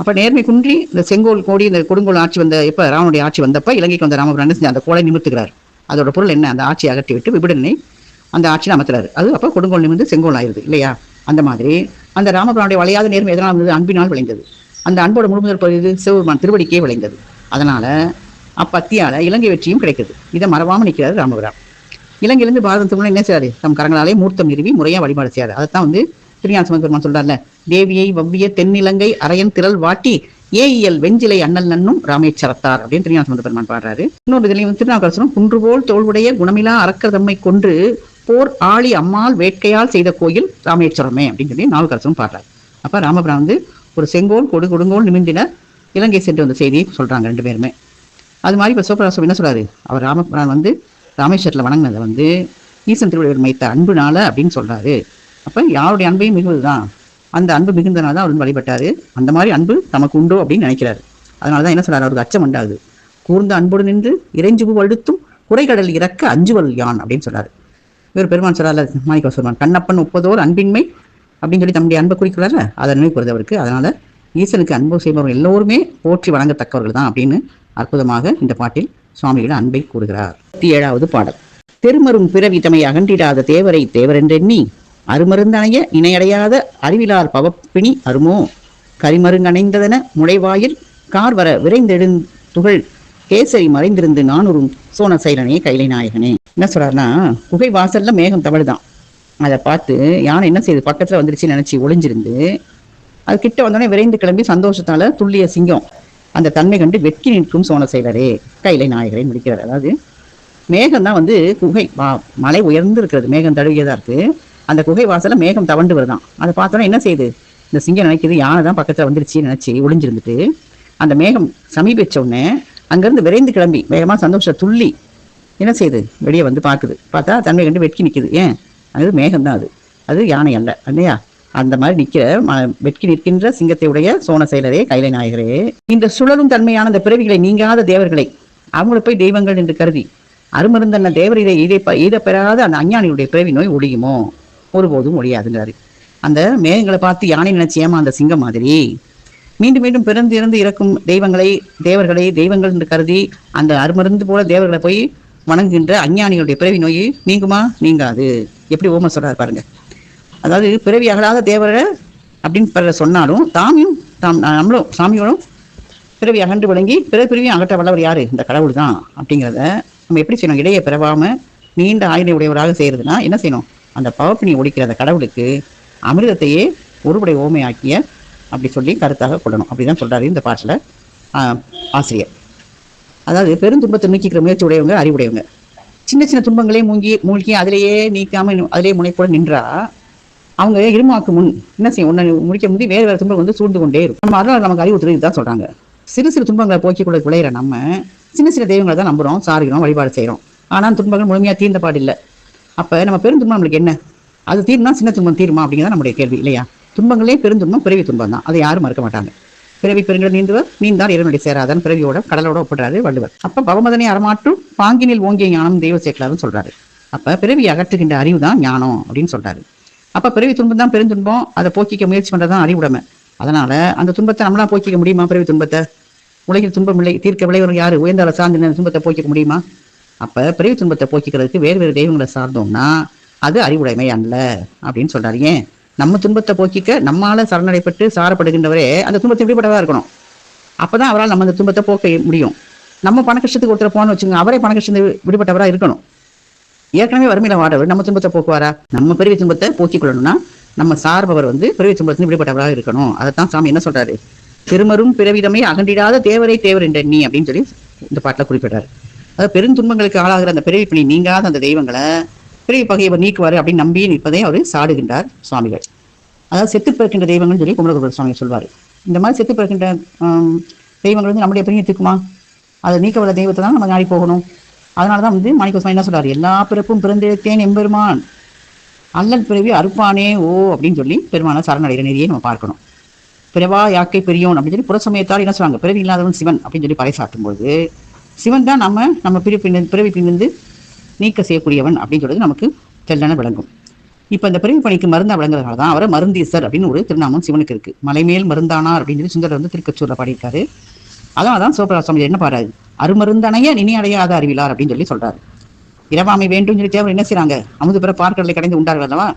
அப்ப நேர்மை குன்றி இந்த செங்கோல் கோடி இந்த கொடுங்கோல் ஆட்சி எப்ப ராவனுடைய ஆட்சி வந்தப்ப இலங்கைக்கு வந்த ராமபிரான் அந்த கோலை நிமிர்த்துகிறார். அதோட பொருள் என்ன, அந்த ஆட்சியை அகற்றி விட்டு விபிடனை அந்த ஆட்சியில் அமர்த்துறாரு. அது அப்ப கொடுங்கோல் நிமிர்ந்து செங்கோல் ஆயிருது இல்லையா. அந்த மாதிரி அந்த ராமபிரானுடைய வளையாத நேர்மை எதனால் இருந்தது, அன்பினால் விளைந்தது. அந்த அன்போட முழுமுதல் பகுதி சிவபெருமான் திருவடிக்கே விளைந்தது. அதனால அப்பத்தியால இலங்கை வெற்றியும் கிடைக்குது. இதை மறவாம நிற்கிறாரு ராமபிரான். இலங்கையிலிருந்து பாரதம் திருமணம் என்ன செய்யாரு, தம் கரங்களாலே மூர்த்தம் நிறுவி முறையா வழிபாடு செய்யாரு. அதைத்தான் திருஞான சம்பந்த பெருமான் சொல்றாருல, தேவியை வவ்விய தென்னிலங்கை அரையன் திரள் வாட்டி ஏஇயல் வெஞ்சிலை அண்ணல் நன்னும் ராமேஸ்வரத்தார் அப்படின்னு திருஞான சம்பந்த பெருமான் பாடுறாரு. இன்னொரு இதுலையும் திருநாவுக்கரசரும் குன்றுபோல் தோல்வுடைய குணமிலா அரக்கர் தம்மை கொன்று போர் ஆளி அம்மாள் வேட்கையால் செய்த கோயில் ராமேஸ்வரமே அப்படின்னு சொல்லி நாவுக்கரசரும் பாடுறாரு. அப்ப ராமபிரான் ஒரு செங்கோல் கொடுங்கோல் நிமிந்தின இலங்கை சென்று வந்த செய்தியை சொல்றாங்க ரெண்டு பேருமே. அது மாதிரி இப்ப சிவபிரகாசம் என்ன சொல்றாரு, அவர் ராமபிரான் ராமேஸ்வரத்துல வணங்கினதை ஈசன் திருவள்ளுவர் மைத்த அன்புனால அப்படின்னு சொல்றாரு. அப்ப யாருடைய அன்பையும் மிகுதுதான், அந்த அன்பு மிகுந்தனால தான் அவர் வழிபட்டாரு. அந்த மாதிரி அன்பு தமக்கு உண்டோ அப்படின்னு நினைக்கிறாரு. அதனாலதான் என்ன சொல்றாரு, அவருக்கு அச்சம் உண்டாகுது. கூர்ந்த அன்போடு நின்று இறைஞ்சுபு அழுத்தும் குறைகடல் இறக்க அஞ்சுவல் யான் அப்படின்னு சொல்றாரு. இவர் பெருமான் சொல்றாரு மாணிக்க பெருமான், கண்ணப்பன் ஒப்பதோர் அன்பின்மை அப்படின்னு சொல்லி தம்முடைய அன்பை குறிக்கிறாரு. அதை நினைவுறது அவருக்கு. அதனால ஈசனுக்கு அன்பு செய்பவர்கள் எல்லோருமே போற்றி வழங்கத்தக்கவர்கள் தான் அப்படின்னு அற்புதமாக இந்த பாட்டில் சுவாமிகளின் அன்பை கூறுகிறார். 7வது பாடல். தெருமரும் பிறவி தமை அகன்றிடாத தேவரை தேவரென்றெண்ணி அருமருந்தணைய இணையடையாத அறிவிலார் பவப்பிணி அருமோ கரிமருங்கணைந்ததென முளைவாயில் கார்வர விரைந்தெழுந்துகள் கேசரி மறைந்திருந்து நானூறும் சோனசைலனே கைலை நாயகனே. என்ன சொல்றாருன்னா, குகை வாசல்ல மேகம் தவழுதான். அதை பார்த்து யானை என்ன செய்யுது, பக்கத்துல வந்துருச்சுன்னு நினைச்சு ஒளிஞ்சிருந்து அது கிட்ட வந்தோடனே விரைந்து கிளம்பி சந்தோஷத்தால துள்ளிய சிங்கம் அந்த தன்மை கண்டு வெட்கி நிற்கும் சோனசைலரே கைலை நாயகரை முடிக்கிறார். அதாவது மேகம் தான் குகை மலை உயர்ந்து இருக்கிறது, மேகம் தழுவியதா இருக்கு. அந்த குகை வாசல்ல மேகம் தவண்டு வருதான். அதை பார்த்தோன்னா என்ன செய்யுது, இந்த சிங்கம் நினைக்குது யானை தான் பக்கத்துல வந்துருச்சுன்னு நினைச்சு ஒளிஞ்சிருந்துட்டு அந்த மேகம் சமீபிச்ச உடனே அங்கிருந்து விரைந்து கிளம்பி வேகமா சந்தோஷ துள்ளி என்ன செய்யுது, வெளியே பாக்குது. பார்த்தா தன்மை கண்டு வெட்கி நிற்குது. ஏன், அது மேகம் தான், அது யானை அல்ல இல்லையா. அந்த மாதிரி வெட்கி நிற்கின்ற சிங்கத்தை உடைய சோனசைலரே கைலை நாயகரே, இந்த சுழலும் தன்மையான அந்த பிறவிகளை நீங்காத தேவர்களை அவங்களை போய் தெய்வங்கள் என்று கருதி அருமருந்தன்ன தேவர் இதை பெறாத அந்த அஞ்ஞானியுடைய பிறவி நோய் ஒழியுமோ, ஒருபோதும் ஒழியாதுங்கிறாரு. அந்த மேகங்களை பார்த்து யானை நினைச்சு ஏமா அந்த சிங்கம் மாதிரி மீண்டும் மீண்டும் பிறந்து இறந்து இறக்கும் தேவர்களை தெய்வங்கள் என்று கருதி அந்த அருமருந்து போல தேவர்களை போய் வணங்குகின்ற அஞ்ஞானிகளுடைய பிறவி நோய் நீங்குமா, நீங்காது. எப்படி ஓம சொல்றாரு பாருங்க. அதாவது பிறவி அகலாத தேவரை அப்படின்னு சொன்னாலும் நம்மளும் சாமியோடும் பிறவி அகன்று விளங்கி பிறவியும் அகற்ற வல்லவர் யாரு, இந்த கடவுள் தான். அப்படிங்கிறத நம்ம எப்படி செய்யணும், இடையே பிறவாம நீண்ட ஆயுத உடையவராக செய்யறதுன்னா என்ன செய்யணும், அந்த பவப்பினி ஒழிக்கிற அந்த கடவுளுக்கு அமிர்தத்தையே ஒருபடை ஓமையாக்கிய அப்படி சொல்லி கருத்தாக கொள்ளணும். அப்படிதான் சொல்றாரு இந்த பாட்டில் ஆசிரியர். அதாவது பெருந்துன்பத்தை நீக்கிக்கிற முயற்சி உடையவங்க அறிவுடையவங்க. சின்ன சின்ன துன்பங்களே மூழ்கி அதிலேயே நீக்காம அதிலேயே முனைப்போட நின்றா அவங்க இருமாக்கு முன் என்ன செய்யும், ஒன்னு முடிக்க முடியும் வேறு துன்பங்கள் சூழ்ந்து கொண்டே இருக்கும். நம்ம அதனால நமக்கு அறிவு தெரிவிதான் சொல்றாங்க. சிறு சிறு துன்பங்களை போக்கிக் கொள்ள விளையிற நம்ம சின்ன சின்ன தெய்வங்களை தான் நம்புறோம், சாரிக்கிறோம், வழிபாடு செய்யறோம். ஆனால் துன்பங்கள் முழுமையா தீர்ந்த பாடில்லை. அப்ப நம்ம பெருந்துன்பம் நம்மளுக்கு என்ன, அது தீர்னா சின்ன துன்பம் தீருமா அப்படிங்கிறத நம்முடைய கேள்வி இல்லையா. துன்பங்களே பெருந்துன்பம் பிறவி துன்பம் தான், அதை யாரும் மறுக்க மாட்டாங்க. பிறவி பெருங்கள் நீந்துவர் நீந்தால் இறைவனுடைய சேராதன் பிறவியோட கடலோட ஒப்பிடுறாரு வள்ளுவர். அப்ப பவமதனை அறமாற்றும் பாங்கினில் ஓங்கிய ஞானம் தெய்வ சேர்க்கலாருன்னு சொல்றாரு. அப்ப பிறவி அகற்றுகின்ற அறிவு தான் ஞானம் அப்படின்னு சொல்றாரு. அப்ப பிறவி துன்பம் தான் பெருந்துன்பம், அதை போக்கிக்க முயற்சி பண்றதுதான் அறிவுடைமை. அதனால அந்த துன்பத்தை நம்மளாம் போக்கிக்க முடியுமா, பிறவி துன்பத்தை? உலகில் துன்பம் இல்லை, தீர்க்க விளைவர் யாரு, உயர்ந்தால சார்ந்த துன்பத்தை போக்கிக்க முடியுமா? அப்ப பிறவி துன்பத்தை போக்கிக்கிறதுக்கு வேறு வேறு தெய்வங்களை சார்ந்தோம்னா அது அறிவுடைமை அல்ல அப்படின்னு சொல்றாரு. ஏன், நம்ம துன்பத்தை போக்கிக்க நம்மால சரணடைப்பட்டு சாரப்படுகின்றவரே அந்த துன்பத்தை எப்படிப்பட்டவா இருக்கணும், அப்பதான் அவரால் நம்ம அந்த துன்பத்தை போக்க முடியும். நம்ம பண கஷ்டத்துக்கு ஒருத்தர் போன வச்சுங்க, அவரே பண கஷ்டத்தை விடுபட்டவரா இருக்கணும். ஏற்கனவே வறுமையில வாடவர் நம்ம துன்பத்தை போக்குவாரா? நம்ம பிறவி துன்பத்தை போக்கிக் கொள்ளணும்னா நம்ம சார்பவர் பிறவி துன்பத்தின் இப்படிப்பட்டவராக இருக்கணும். அதைத்தான் சாமி என்ன சொல்றாரு, திருமரும் பிறவிதமே அகன்றிடாத தேவரை தேவர் என்ற நீ அப்படின்னு சொல்லி இந்த பாட்டில் குறிப்பிடுறாரு. அதாவது பெருந்துன்பங்களுக்கு ஆளாகிற அந்த பிறவி பிணி நீங்காத அந்த தெய்வங்களை பிறவி பகையை நீக்குவாரு அப்படின்னு நம்பி நிற்பதை அவர் சாடுகின்றார் சுவாமிகள். அதாவது செத்து பிறக்கின்ற தெய்வங்கள் சொல்லி குமரகுரு சுவாமி சொல்வார். இந்த மாதிரி செத்து பிறக்கின்ற தெய்வங்கள் நம்முடைய பிரியத்துக்குமா? அதை நீக்க வல்ல தெய்வத்தை தான் நம்ம நாடி போகணும். அதனாலதான் மாணிக்க சுவாமி என்ன சொல்றாரு, எல்லா பிறப்பும் பிறந்தேன் எம்பெருமான் அல்லல் பிறவி அறுப்பானே ஓ அப்படின்னு சொல்லி பெருமான சரணடைகிற நெறியை நம்ம பார்க்கணும். பிறவா யாக்கை பெரியோன் அப்படின்னு சொல்லி புறசமயத்தால் என்ன சொல்றாங்க, பிறவி இல்லாதவன் சிவன் அப்படின்னு சொல்லி பறைசாட்டும் போது சிவன் தான் நம்ம பிறவி பிரிந்து நீக்க செய்யக்கூடியவன் அப்படின்னு சொல்றது நமக்கு தெல்லன விளங்கும். இப்ப இந்த பிறவி பணிக்கு மருந்தா விளங்குறதுனால தான் அவரை மருந்தீசர் அப்படின்னு ஒரு திருநாமம் சிவனுக்கு இருக்கு. மலைமேல் மருந்தானார் அப்படின்னு சொல்லி சுந்தரர் திருக்கச்சூர்ல பாடியிருக்காரு. அதனாலதான் சிவபிரகாச சுவாமி என்ன பாடுறாரு, அருமருந்தனைய நினை அடையாத அறிவிலார் அப்படின்னு சொல்லி சொல்றாரு. இரவாமை வேண்டும் சொல்லி தேவர் என்ன செய்யறாங்க, அமுது பிற பார்க்கடலை கடைந்து உண்டார்கள் அல்லவா?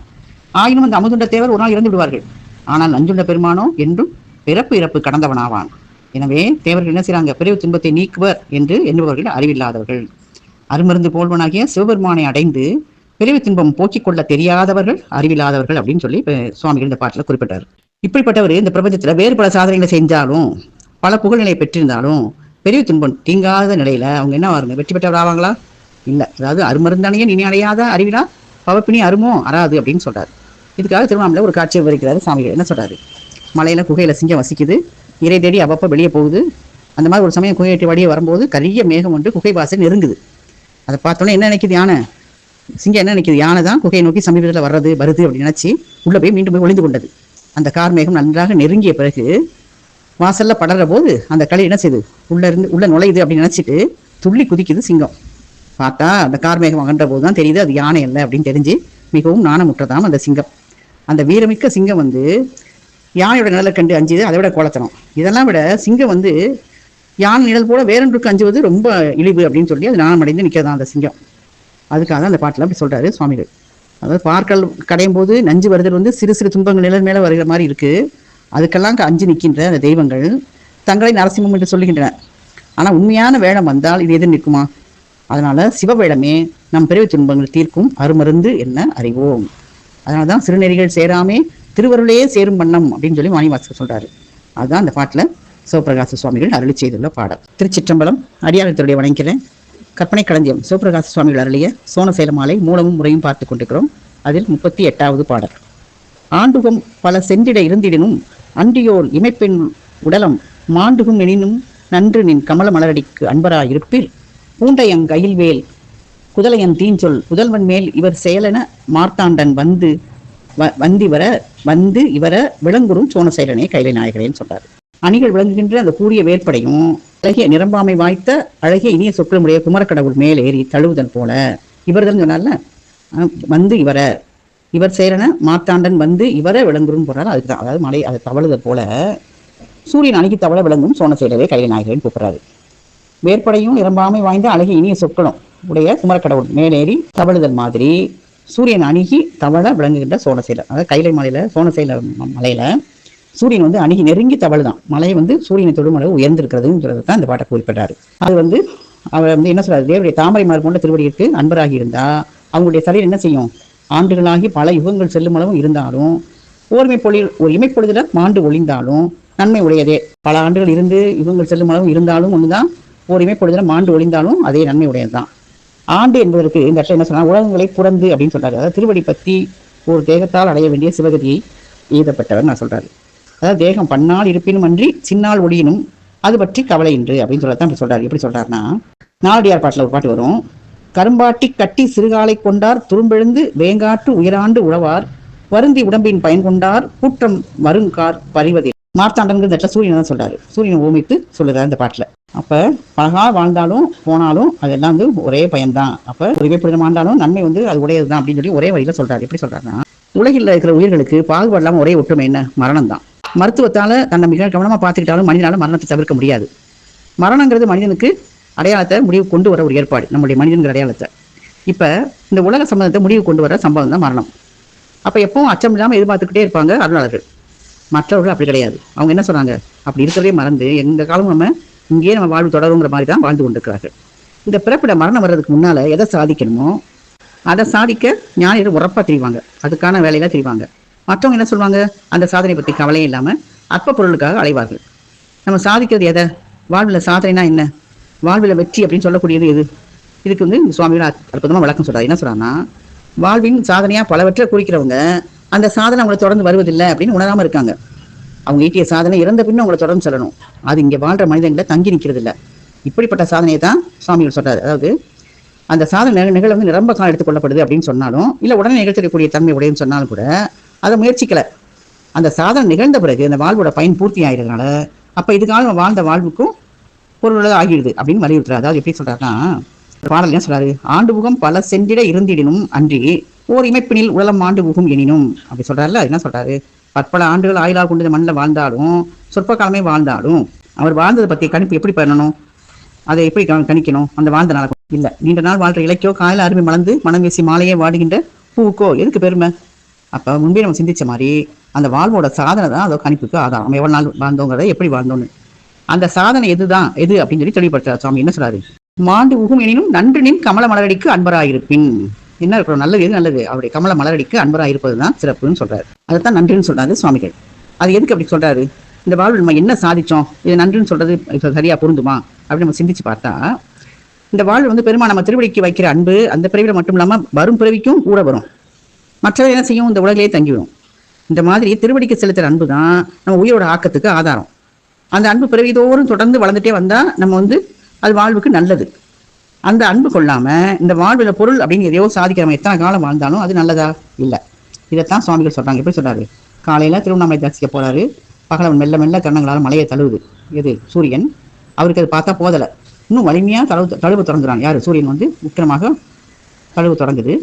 ஆயினும் அந்த அமுதுண்ட தேவர் ஒரு நாள் இறந்து விடுவார்கள். ஆனால் நஞ்சுண்ட பெருமானோ என்றும் பிறப்பு இறப்பு கடந்தவனாவான். எனவே தேவர்கள் என்ன செய்யறாங்க, பிறவி துன்பத்தை நீக்குவர் என்று எண்ணுபவர்கள் அறிவில்லாதவர்கள். அருமருந்து போல்வனாகிய சிவபெருமானை அடைந்து பிறவி துன்பம் போக்கிக் கொள்ள தெரியாதவர்கள் அறிவில்லாதவர்கள் அப்படின்னு சொல்லி சுவாமிகள் இந்த பாட்டில் குறிப்பிட்டார். இப்படிப்பட்டவர் இந்த பிரபஞ்சத்துல வேறு பல சாதனைகளை செஞ்சாலும் பல புகழ்நிலையை பெற்றிருந்தாலும் பிறவி துன்பம் தீங்காத நிலையில அவங்க என்ன வருங்க, வெற்றி பெற்றவர் ஆவாங்களா? இல்ல. அதாவது அருமருந்தானையே இனி அடையாத அறிவிலா பவப்பினி அருமோ அறாது அப்படின்னு சொல்றாரு. இதுக்காக திருவண்ணாமலை ஒரு காட்சியை விவரிக்கிறாரு சுவாமிகள். என்ன சொல்றாரு, மலையில குகையில சிங்கம் வசிக்குது, இறை தேடி அப்பப்ப வெளியே போகுது. அந்த மாதிரி ஒரு சமயம் குகையேற்றி வழியே வரும்போது கரிய மேகம் ஒன்று குகை வாசல் நெருங்குது. அதை பார்த்தோன்னே என்ன நினைக்குது யானை, சிங்கம் என்ன நினைக்குது, யானை தான் குகையை நோக்கி சமீபத்தில் வருது அப்படின்னு நினைச்சு உள்ள போய் மீண்டும் போய் ஒளிந்து கொண்டது. அந்த கார் மேகம் நன்றாக நெருங்கிய பிறகு வாசல்ல படற போது அந்த களி என்ன செய்யுது, உள்ள நுழையுது அப்படின்னு நினைச்சிட்டு துள்ளி குதிக்குது சிங்கம். பார்த்தா அந்த கார் மேகம் அகன்ற போது தான் தெரியுது அது யானை இல்லை அப்படின்னு தெரிஞ்சு மிகவும் நாணமுற்றதாம் அந்த சிங்கம். அந்த வீரமிக்க சிங்கம் யானையோட நிழலை கண்டு அஞ்சுது, அதை விட கோலத்தனம். இதெல்லாம் விட சிங்கம் யானை நிழல் போல வேறொன்றுக்கு அஞ்சுவது ரொம்ப இழிவு அப்படின்னு சொல்லி அது நாணம் அடைந்து நிற்கிறதான் அந்த சிங்கம். அதுக்காக அந்த பாட்டில் அப்படி சொல்றாரு சுவாமிகள். அதாவது பார்க்கல் கடையும் போது நஞ்சு வருதல் சிறு சிறு துன்பங்கள் நிழல் மேல வருகிற மாதிரி இருக்கு. அதுக்கெல்லாம் அஞ்சு நிற்கின்ற அந்த தெய்வங்கள் தங்களை நரசிம்மம் என்று சொல்லுகின்றன. ஆனா உண்மையான வேடம் வந்தால் இது எதிர் நிற்குமா? அதனால சிவவேடமே நம் பிறவி துன்பங்கள் தீர்க்கும் அருமருந்து என்ன அறிவோம். அதனாலதான் சிறுநெறிகள் சேராமே திருவருளே சேரும் வண்ணம் அப்படின்னு சொல்லி மாணிவாசகர் சொல்றாரு. அதுதான் அந்த பாட்டுல சிவபிரகாச சுவாமிகள் அருளி செய்துள்ள பாடல். திருச்சிற்றம்பலம். அடியாரத்துடைய வணங்கிறேன். கற்பனை களஞ்சியம் சிவபிரகாச சுவாமிகள் அருளிய சோனசேல மாலை மூலமும் முறையும் பார்த்து கொண்டிருக்கிறோம். அதில் 38வது பாடல். ஆண்டுகம் பல சென்றிட இருந்திடனும் அன்றியோர் இமைப்பெண் உடலம் மாண்டுகும் எனினும் நன்று நின் கமல மலரடிக்கு அன்பராயிருப்பில் பூண்டையங் கையில்வேல் குதலையன் தீஞ்சொல் புதல்வன் மேல் இவர் செயலென மார்த்தாண்டன் வந்து இவர விளங்குறும் சோனசேலனே கைலை நாயகரேன்னு சொல்றாரு. அணிகள் விளங்குகின்ற அந்த கூடிய வேற்படையும் அழகிய நிரம்பாமை வாய்த்த அழகிய இனிய சொற்களுடைய குமரக்கடவுள் மேல் ஏறி தழுவுதல் போல இவர்தான் சொன்னார்ல, இவர் செயலென மார்த்தாண்டன் இவர விளங்குறும் போறாரு. அதுக்குதான், அதாவது மலை அதை தவழுதல் போல சூரியன் அணுகி தவள விளங்கும் சோனசேலவே கைலை நாயகரேன்னு கூப்பிடுறாரு. வேற்படையும் நிரம்பாமை வாய்ந்த அழகிய இனிய சொற்களும் உடைய குமரக்கடவுள் மேலேறி தவழுதல் மாதிரி சூரியன் அணுகி தவள விளங்குகின்ற சோனசேலம். அதாவது கைலை மலையில சோனசேல மலையில சூரியன் அணுகி நெருங்கி தவழுதான். மலை சூரியனை தொடும் அளவு உயர்ந்திருக்கிறதுங்கிறது தான் இந்த பாட்டை குறிப்பிட்டாரு. அது அவர் என்ன சொல்றாரு, தேவருடைய தாமரை மலர் கொண்ட திருவடிக்கு அன்பராகி இருந்தா அவங்களுடைய சரீரம் என்ன செய்யும், ஆண்டுகளாகி பல யுகங்கள் செல்லும் அளவும் இருந்தாலும் ஒரு இமைப்பொழுதுல மாண்டு ஒளிந்தாலும் நன்மை உடையதே. பல ஆண்டுகள் இருந்து யுகங்கள் செல்லும் அளவும் இருந்தாலும் ஒண்ணுதான், ஒரு இமைப்பொழுதுல மாண்டு ஒளிந்தாலும் அதே நன்மை உடையதுதான். ஆண்டு என்பதற்கு இந்த இடத்துல என்ன சொன்னா, உலகங்களை புறந்து அப்படின்னு சொல்றாரு. அதாவது திருவடி பத்தி ஒரு தேகத்தால் அடைய வேண்டிய சிவகதியை எழுதப்பட்டவர் நான் சொல்றாரு. அதாவது தேகம் பன்னால் இருப்பினும் அன்றி சின்னால் ஒளியினும் அது பற்றி கவலை இன்று அப்படின்னு சொல்லத்தான் இப்படி சொல்றாரு. எப்படி சொல்றாருன்னா, நாலடியார் பாட்டுல ஒரு பாட்டு வரும், கரும்பாட்டி கட்டி சிறுகாலை கொண்டார் துரும்பெழுந்து வேங்காற்று உயராண்டு உழவார் வருந்தி உடம்பின் பயன் கொண்டார் கூற்றம் வருங்கார் பறிவதில். மார்த்தாண்டன்கிற சூரியன் தான் சொல்றாரு. சூரியனை ஓமித்து சொல்லுறாரு இந்த பாட்டுல. அப்ப பலகா வாழ்ந்தாலும் போனாலும் அதெல்லாம் ஒரே பயன்தான். அப்ப ஒரு இவைப்படுதம் ஆண்டாலும் நன்மை அது உடையதுதான் அப்படின்னு சொல்லி ஒரே வழியில சொல்றாரு. எப்படி சொல்றாருன்னா, உலகில் இருக்கிற உயிர்களுக்கு பாகுபாடு இல்லாம ஒரே ஒற்றுமை என்ன, மரணம் தான். மருத்துவத்தால தன்னை மிக கவனமா பார்த்துக்கிட்டாலும் மனிதனால மரணத்தை தவிர்க்க முடியாது. மரணங்கிறது மனிதனுக்கு அடையாளத்தை முடிவு கொண்டு வர ஒரு ஏற்பாடு, நம்முடைய மனிதன்கிற அடையாளத்தை. இப்ப இந்த உலக சம்பந்தத்தை முடிவு கொண்டு வர சம்பவம் தான் மரணம். அப்ப எப்பவும் அச்சம் இல்லாம எதிர்பார்த்துக்கிட்டே இருப்பாங்க அருளாளர்கள். மற்றவர்கள் அப்படி கிடையாது. அவங்க என்ன சொல்றாங்க, அப்படி இருக்கிறதே மறந்து எந்த காலமும் நம்ம இங்கேயே நம்ம வாழ்வு தொடருங்கிற மாதிரி தான் வாழ்ந்து கொண்டிருக்கிறார்கள். இந்த பிறப்பிட மரணம் வர்றதுக்கு முன்னால எதை சாதிக்கணுமோ அதை சாதிக்க ஞானியர் உறப்பா தெரிவாங்க, அதுக்கான வேலையில தெரிவாங்க. மற்றவங்க என்ன சொல்லுவாங்க, அந்த சாதனை பற்றி கவலையே இல்லாமல் அற்ப பொருளுக்காக அலைவார்கள். நம்ம சாதிக்கிறது எதை? வாழ்வில் சாதனைனா என்ன, வாழ்வில் வெற்றி அப்படின்னு சொல்லக்கூடியது எது? இதுக்கு வந்து இந்த சுவாமியோட அற்புதமாக விளக்கம் சொல்றாரு. என்ன சொல்றாருன்னா, வாழ்வின் சாதனையா பலவற்றை குறிக்கிறவங்க அந்த சாதனை அவங்களை தொடர்ந்து வருவதில்லை அப்படின்னு உணராம இருக்காங்க. அவங்க ஈட்டிய சாதனை இறந்த பின்னும் அவங்களை தொடர்ந்து சொல்லணும். அது இங்கே வாழ்ற மனிதங்களை தங்கி நிற்கிறது இல்லை. இப்படிப்பட்ட சாதனையை தான் சுவாமிகள் சொல்றாரு. அதாவது அந்த சாதனை நிகழ வந்து நிரம்ப காலம் எடுத்துக்கொள்ளப்படுது அப்படின்னு சொன்னாலும், இல்லை உடனே நிகழ்த்தக்கூடிய தன்மை உடையன்னு சொன்னாலும் கூட அதை முயற்சிக்கல. அந்த சாதனை நிகழ்ந்த பிறகு அந்த வாழ்வோட பயன் பூர்த்தி ஆகிறதுனால அப்ப இதுக்காக வாழ்ந்த வாழ்வுக்கும் பொருள் ஆகிடுது அப்படின்னு வலியுறுத்துறாரு. அதாவது எப்படி சொல்றாருன்னா, பாடல் என்ன சொல்றாரு, ஆண்டு புகம் பல சென்றிட இருந்திடினும் அன்றி ஓர் இமைப்பினில் உடலம் ஆண்டு புகும் எனினும் அப்படி சொல்றாருல. என்ன சொல்றாரு, பற்பல ஆண்டுகள் ஆயுளா கொண்டு மண்ணில் வாழ்ந்தாலும் சொற்ப காலமே வாழ்ந்தாலும் அவர் வாழ்ந்ததை பத்தி கணிப்பு எப்படி பண்ணணும், அதை எப்படி கணிக்கணும்? அந்த வாழ்ந்த நாள் இல்லை, நீண்ட நாள் வாழ்ற இலக்கியோ காலையில் அருமை மலர்ந்து மனம் வீசி மாலையே வாடுகின்ற பூவுக்கோ எதுக்கு பெருமை? அப்போ முன்பே நம்ம சிந்திச்ச மாதிரி அந்த வாழ்வோட சாதனை தான் அதோ கணிப்புக்கு ஆதாரம். நம்ம எவ்வளவு நாள் வாழ்ந்தோங்கிறத எப்படி வாழ்ந்தோன்னு அந்த சாதனை எதுதான் எது அப்படின்னு சொல்லி தெளிவுபடுத்துறாரு சுவாமி. என்ன சொல்றாரு, மாண்டு உகும் எனினும் நன்று நின் கமல மலரடிக்கு அன்பராயிருப்பின். என்ன இருக்கிறோம், நல்லது எது நல்லது, அவருடைய கமல மலரடிக்கு அன்பராயிருப்பதுதான் சிறப்புன்னு சொல்றாரு. அதைத்தான் நன்றின்னு சொல்றாரு சுவாமிகள். அது எதுக்கு அப்படி சொல்றாரு, இந்த வாழ்வில் நம்ம என்ன சாதிச்சோம், இது நன்றின்னு சொல்றது சரியா பொருந்துமா அப்படின்னு நம்ம சிந்திச்சு பார்த்தா, இந்த வாழ்வு வந்து பெருமா நம்ம திருவடிக்கு வைக்கிற அன்பு அந்த பிறவில மட்டும் இல்லாம வரும் பிறவிக்கும் கூட வரும். மற்றவை என்ன செய்யும், இந்த உலகிலேயே தங்கிவிடும். இந்த மாதிரி திருவடிக்கு செலுத்துற அன்பு தான் நம்ம உயிரோட ஆக்கத்துக்கு ஆதாரம். அந்த அன்பு பிறவிதோறும் தொடர்ந்து வளர்ந்துட்டே வந்தா நம்ம வந்து அது வாழ்வுக்கு நல்லது. அந்த அன்பு கொள்ளாம இந்த வாழ்வுல பொருள் அப்படின்னு எதையோ சாதிக்கிறவங்க எத்தனை காலம் வாழ்ந்தாலும் அது நல்லதா இல்லை. இதைத்தான் சுவாமிகள் சொல்றாங்க. எப்படி சொல்றாரு, காலையில திருவண்ணாமலை தரிசிக்க போறாரு. பகலவன் மெல்ல மெல்ல கண்ணங்களால் மலையை தழுவுது எது, சூரியன். அவருக்கு அது பார்த்தா போதலை, இன்னும் வலிமையா தழுவு தொடங்குறான். யாரு, சூரியன் வந்து உக்கிரமாக தழுவு தொடங்குது.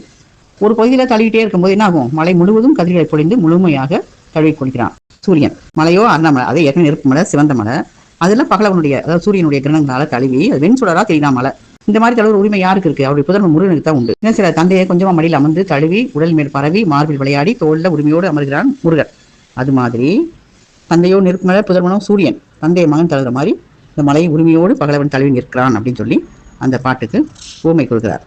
ஒரு பகுதியில் தழுவிட்டே இருக்கும்போது என்ன ஆகும், மலை முழுவதும் கதிர்களை பொழிந்து முழுமையாக தழுவி கொள்கிறான் சூரியன். மலையோ அண்ணாமலை, அதே ஏற்கனவே நெருப்பு மலை, சிவந்த மலை, அதுல பகலவனுடைய அதாவது சூரியனுடைய கிரணங்களால தழுவி அது வெண்சுடரா தெரியுதா மலை. இந்த மாதிரி தழுவு உரிமை யாருக்கு இருக்கு, அவருடைய புதன்மன் முருகனுக்கு தான் உண்டு. சில தந்தையை கொஞ்சமா மடியில் அமர்ந்து தழுவி உடல் மேல் பரவி மார்பில் விளையாடி தோல்ல உரிமையோடு அமர்கிறான் முருகன். அது மாதிரி தந்தையோ நெருப்பு மலை, புதன்மனோ சூரியன், தந்தையை மகன் தழுவுற மாதிரி இந்த மலையை உரிமையோடு பகலவன் தழுவி நிற்கிறான் அப்படின்னு சொல்லி அந்த பாட்டுக்கு ஊமை கொடுக்கிறார்.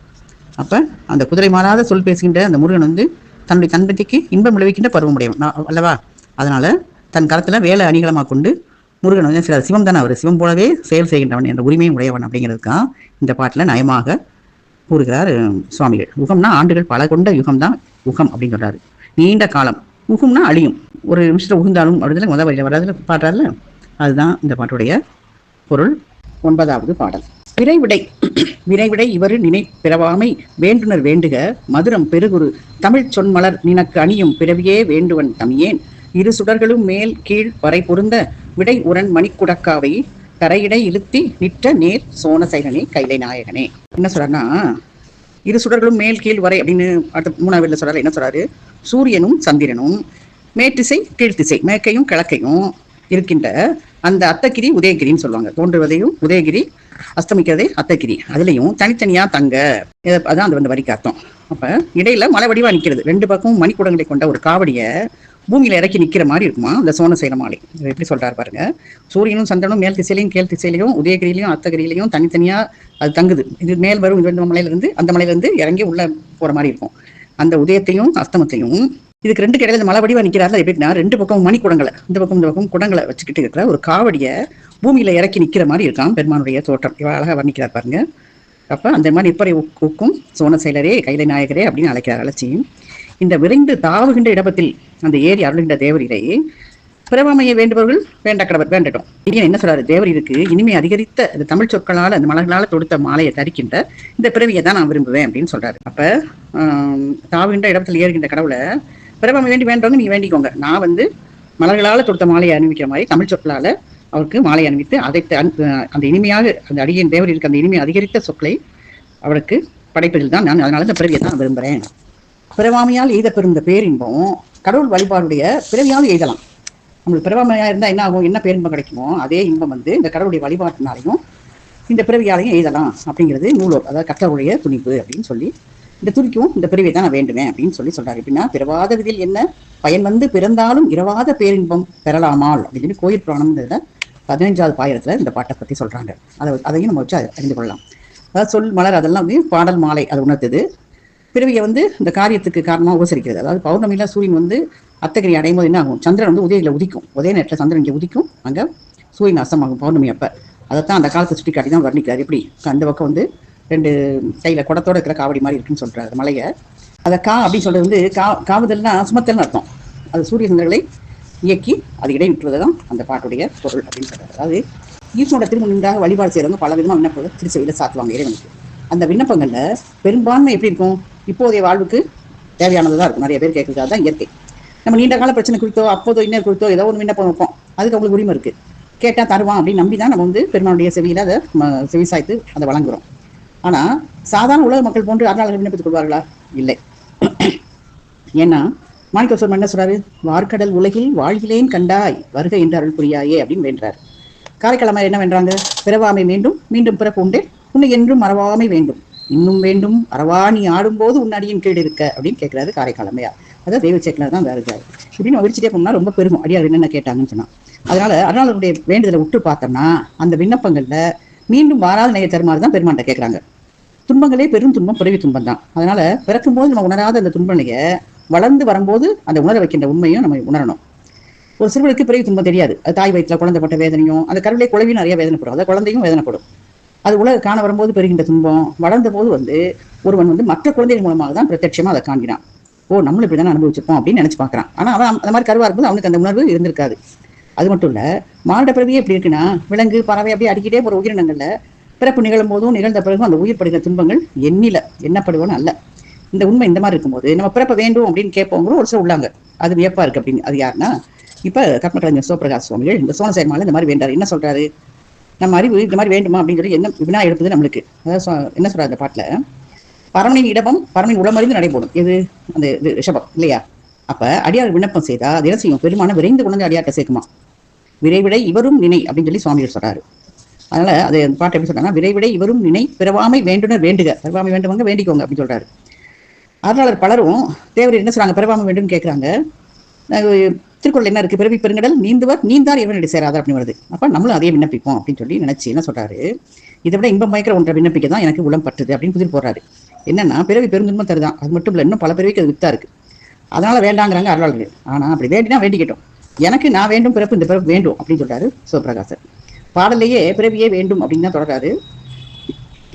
அப்ப அந்த குதிரை மாறாத சொல் பேசுகின்ற அந்த முருகன் வந்து தன்னுடைய தன்பதிக்கு இன்பம் விளைவிக்கின்ற பருவம் உடையவன் அல்லவா. அதனால தன் கரத்துல வேலை அணிகலமாக கொண்டு முருகன் வந்து சில சிவம் தானே, அவர் சிவம் போலவே செயல் செய்கின்றவன் என்ற உரிமையும் உடையவன் அப்படிங்கிறதுக்காக இந்த பாட்டுல நயமாக கூறுகிறார் சுவாமிகள். யுகம்னா ஆண்டுகள் பல கொண்ட யுகம் தான் யுகம் அப்படின்னு சொல்றாரு. நீண்ட காலம், யுகம்னா அழியும், ஒரு நிமிஷத்துல உகுந்தாலும் அப்படின்னு முதல் வரையில வராதுல பாடுறாருல, அதுதான் இந்த பாட்டுடைய பொருள். 9வது பாடல். விரைவிடை இவரு நினை பிறவாமை வேண்டுனர் வேண்டுக மதுரம் பெருகுரு தமிழ் சொன்மலர் நினக்கு அணியும் பிறவியே வேண்டுவன் தமியேன் இரு சுடர்களும் மேல் கீழ் வரை பொருந்த விடை உரன் மணிக்குடக்காவை கரையிடை இழுத்தி நிற்ற நேர் சோனசைலனே கைலை நாயகனே. என்ன சொல்றாருன்னா, இரு சுடர்களும் மேல் கீழ் வரை அப்படின்னு அடுத்த 3வது சொல்றாரு. என்ன சொல்றாரு, சூரியனும் சந்திரனும் மேற்றிசை கீழ்த்திசை மேற்கையும் கிழக்கையும் இருக்கின்ற அந்த அத்தகிரி உதயகிரின்னு சொல்லுவாங்க. தோன்றுவதையும் உதயகிரி, அஸ்தமிக்கிறதே அத்தகிரி, அதுலயும் தனித்தனியா தங்க, அதான் அது வந்து வரிக்கு அர்த்தம். அப்ப இடையில மலை வடிவா நிக்கிறது, 2 பக்கமும் மணிக்கூடங்களை கொண்ட ஒரு காவடிய பூமியில இறக்கி நிக்கிற மாதிரி இருக்குமா அந்த சோனசைல மாலை. எப்படி சொல்றாரு பாருங்க, சூரியனும் சந்திரனும் மேல் திசையிலையும் கீழ் திசையிலையும் உதயகிரியிலையும் அத்தகிரியிலையும் தனித்தனியா அது தங்குது. இது மேல் வரும் இந்த மலையில இருந்து அந்த மலையில இருந்து இறங்கி உள்ள போற மாதிரி இருக்கும். அந்த உதயத்தையும் அஸ்தமத்தையும் இதுக்கு 2 இடையில மலை வடிவா நிக்கிறாரு. எப்படின்னா 2 பக்கம் மணிக்குடங்களை, இந்த பக்கம் குடங்களை வச்சுக்கிட்டு இருக்கிற ஒரு காவடிய பூமியில இறக்கி நிக்கிற மாதிரி இருக்கான் பெருமானுடைய தோற்றம். இவ அழகா வர்ணிக்கிறார் பாருங்க. அப்ப அந்த மாதிரி இப்பறை உக்கும் சோனசைலரே கைலை நாயகரே அப்படின்னு அழைக்கிறார். அழைச்சியும் இந்த விரைந்து தாவுகின்ற இடத்தில் அந்த ஏறி அருளுகின்ற தேவரிரை பிறவாமையை வேண்டுபவர்கள் வேண்டக்கடவர் வேண்டட்டும். என்ன சொல்றாரு, தேவரிற்கு இனிமே அதிகரித்த இந்த தமிழ் சொற்களால் அந்த மலர்களால் தொடுத்த மாலையை தரிக்கின்ற இந்த பிறவியை தான் நான் விரும்புவேன் அப்படின்னு சொல்றாரு. அப்ப தாவுகின்ற இடத்தில் ஏறுகின்ற கடவுளை பிறவாமை வேண்டவங்க நீங்க வேண்டிக்கோங்க, நான் வந்து மலர்களால் தொடுத்த மாலையை அணிவிக்கிற மாதிரி தமிழ் சொற்களால அவருக்கு மாலை அணிவித்து அதை அந்த இனிமையாக அந்த அடியின் தேவரிற்கு அந்த இனிமை அதிகரித்த சொற்களை அவருக்கு படைப்பதில் தான் நான், அதனால இந்த பிறவியை தான் விரும்புகிறேன். பிறவாமையால் எய்த பெறுந்த பேரின்பம் கடவுள் வழிபாடுடைய பிறவியால் எய்தலாம். நம்மளுக்கு பிறவாமையா இருந்தால் என்ன ஆகும், என்ன பேரின்பம் கிடைக்குமோ அதே இன்பம் வந்து இந்த கடவுளுடைய வழிபாட்டினாலையும் இந்த பிறவியாலையும் எய்தலாம் அப்படிங்கிறது நூலோர், அதாவது கற்றவுடைய துணிப்பு அப்படின்னு சொல்லி இந்த துணிக்கும் இந்த பிறவியை தான் நான் வேண்டுவேன் அப்படின்னு சொல்றாரு. எப்படின்னா, பிறவாத விதில் என்ன பயன் வந்து பிறந்தாலும் இரவாத பேரின்பம் பெறலாமால் அப்படின்னு சொல்லி கோயில் புராணம்ன்றதுல 15வது பாயிரத்துல இந்த பாட்டை பத்தி சொல்றாங்க. அதையும் நம்ம வச்சு அறிந்து கொள்ளலாம். அதாவது சொல் மலர் அதெல்லாம் வந்து பாடல் மாலை அதை உணர்த்துது. பிறவியை வந்து இந்த காரியத்துக்கு காரணமாக உபசரிக்கிறது. அதாவது பௌர்ணமியில சூரியன் வந்து அத்தகிரி அடையும் போது என்ன ஆகும், சந்திரன் வந்து உதயத்தில் உதிக்கும், உதய நேரத்தில் சந்திரன் இங்கே உதிக்கும், அங்கே சூரியன் அஸ்தமாகும் பௌர்ணமி அப்போ. அதைத்தான் அந்த காலத்தை சுட்டி காட்டி தான் வர்ணிக்கிறார். எப்படி அந்த பக்கம் வந்து 2 கையில் குடத்தோடு இருக்கிற காவடி மாதிரி இருக்குன்னு சொல்கிறார் மலையை. அதை அப்படின்னு சொல்கிறது வந்து காவுதல்னா சுமத்தல்னு அர்த்தம். அது சூரிய சந்திரர்களை இயக்கி அது இடைவிட்டுவது தான் அந்த பாட்டுடைய பொருள் அப்படின்னு சொல்கிறார். அதாவது ஈஸ்வரோட திருமணமாக வழிபாடு செய்கிறவங்க பல விதமாக விண்ணப்பங்கள் திருச்செவியில் சாத்துவாங்க இறைவனுக்கு. அந்த விண்ணப்பங்களில் பெரும்பான்மை எப்படி இருக்கும், இப்போதைய வாழ்வுக்கு தேவையானது தான் இருக்கும். நிறைய பேர் கேட்கறது தான் இயற்கை. நம்ம நீண்ட கால பிரச்சனை குறித்தோ அப்போதோ இன்னொரு குறித்தோ ஏதோ ஒரு விண்ணப்பம் வைப்போம், அதுக்கு அவங்களுக்கு உரிமை இருக்குது, கேட்டால் தருவான் அப்படின்னு நம்பி தான் நம்ம வந்து பெருமானுடைய செவியில் அதை செவிசாய்த்து அதை வழங்குறோம். ஆனால் சாதாரண உலக மக்கள் போன்று அருளாளர்கள் விண்ணப்பித்துக் கொள்வார்களா? இல்லை. ஏன்னா மாணிக்கவாசகர் என்ன சொல்றாரு, வார்க்கடல் உலகில் வாழ்கிலேன் கண்டாய் வருக என்று அருள் புரியாயே அப்படின்னு வேண்டார். காரைக்காலமா என்ன வேண்டாங்க, பிறவாமை வேண்டும் மீண்டும் பிறப்பு உண்டு, உன்னை என்றும் மறவாமை வேண்டும், இன்னும் வேண்டும் அறவாணி ஆடும்போது உன்னடியின் கீழ் இருக்க அப்படின்னு கேட்கிறாரு காரைக்காலமையா. அதாவது தெய்வ சேக்கலர் தான் வேறு இருக்காரு. இப்படின்னு விரிச்சிட்டே போனோம்னா ரொம்ப பெருமை அடியார் என்னென்ன கேட்டாங்கன்னு சொன்னா. அதனால அருளாளருடைய வேண்டுதலை விட்டு பார்த்தோம்னா அந்த விண்ணப்பங்கள்ல மீண்டும் வாராத நேய தருமாறு தான் பெருமாண்ட கேட்கறாங்க. துன்பங்களே பெரும் துன்பம் பிறவி துன்பம் தான். அதனால பிறக்கும் போது நம்ம உணராத அந்த துன்பனையை வளர்ந்து வரும்போது அந்த உணர வைக்கின்ற உண்மையும் நம்ம உணரணும். ஒரு சிறுவனுக்கு பிறவி துன்பம் தெரியாது, அது தாய் வயிற்றுல குழந்தைப்பட்ட வேதனையும், அந்த கருவிலே குழவையும் நிறைய வேதனைப்படும், அதை குழந்தையும் வேதனைப்படும். அது உலக காண வரும்போது பெறுகின்ற துன்பம் வளர்ந்த போது வந்து ஒருவன் வந்து மற்ற குழந்தைகள் மூலமாக தான் பிரத்யட்சமா அதை காண்கிறான். ஓ, நம்மளும் இப்படிதான் அனுபவிச்சிருப்போம் அப்படின்னு நினைச்சு பார்க்கறான். ஆனா அவன் அந்த மாதிரி கருவா இருக்கும்போது அவனுக்கு அந்த உணர்வு இருந்திருக்காது. அது மட்டும் இல்ல, மானிட பிறவியே எப்படி இருக்குன்னா, விலங்கு பறவை அப்படியே அடிக்கிட்டே போற உயிரினங்கள்ல பிறப்பு நிகழும் போதும் நிகழ்ந்த பிறகும் அந்த உயிர் படுகிற துன்பங்கள் எண்ணப்படுவோன்னு அல்ல. இந்த உண்மை இந்த மாதிரி இருக்கும்போது நம்ம பிறப்ப வேண்டும் அப்படின்னு கேட்பவங்களும் ஒரு சில உள்ளாங்க. அது வியப்பா இருக்கு அப்படின்னு. அது யாருன்னா, இப்ப கற்பனை சிவபிரகாஷ் சுவாமிகள் இந்த சோனசேரமால இந்த மாதிரி வேண்டாரு. என்ன சொல்றாரு, நம்ம அறிவு இந்த மாதிரி வேண்டுமா அப்படின்னு சொல்லி என்ன வினா எடுப்பது நம்மளுக்கு. அதாவது என்ன சொல்றாரு அந்த பாட்டுல, பரமனின் இடமும் பரமனின் உளமறிந்து நடைபோடும் இது அந்த ரிஷபம் இல்லையா. அப்ப அடியார் விண்ணப்பம் செய்தா அது என்ன செய்யும், பெருமான விரைந்து கொண்டு அடியார்ட்ட சேர்க்குமா. விரைவிடை இவரும் நினை அப்படின்னு சொல்லி சுவாமிகள் சொல்றாரு. அதனால அது பாட்டு எப்படி சொல்றாங்கன்னா, விரைவிடை இவரும் நினை பிறவாமை வேண்டுனர் வேண்டுக, பிறவாமை வேண்டுவங்க வேண்டிக்கோங்க அப்படின்னு சொல்றாரு. அருளாளர் பலரும் தேவர் என்ன சொல்றாங்க, பிறவாமை வேண்டும் கேட்கிறாங்க. திருக்குறள் என்ன இருக்கு, பிறவி பெருங்கடல் நீந்துவர் நீந்தார் இவனுடைய சேராதா அப்படின்னு வருது. அப்ப நம்மளும் அதே விண்ணப்பிப்போம் அப்படின்னு சொல்லி நினைச்சு என்ன சொல்றாரு, இதை விட இன்பம் பயக்கிற ஒன்றை விண்ணப்பிக்க தான் எனக்கு உளம் பற்றுது அப்படின்னு புதிர் போடுறாரு. என்னன்னா, பிறவி பெருந்துன்பம் தருதான், அது மட்டும் இல்லை இன்னும் பல பிறவிக்கு அது வித்தா இருக்கு. அதனால வேண்டாங்கிறாங்க அருளாளர்கள். ஆனா அப்படி வேண்டினா வேண்டிக்கிட்டோம், எனக்கு நான் வேண்டும் பிறப்பு இந்த பிறப்பு வேண்டும் அப்படின்னு சொல்றாரு சிவபிரகாசர். பாடலையே பிறவியே வேண்டும் அப்படின்னு தான் தொடர்றாரு.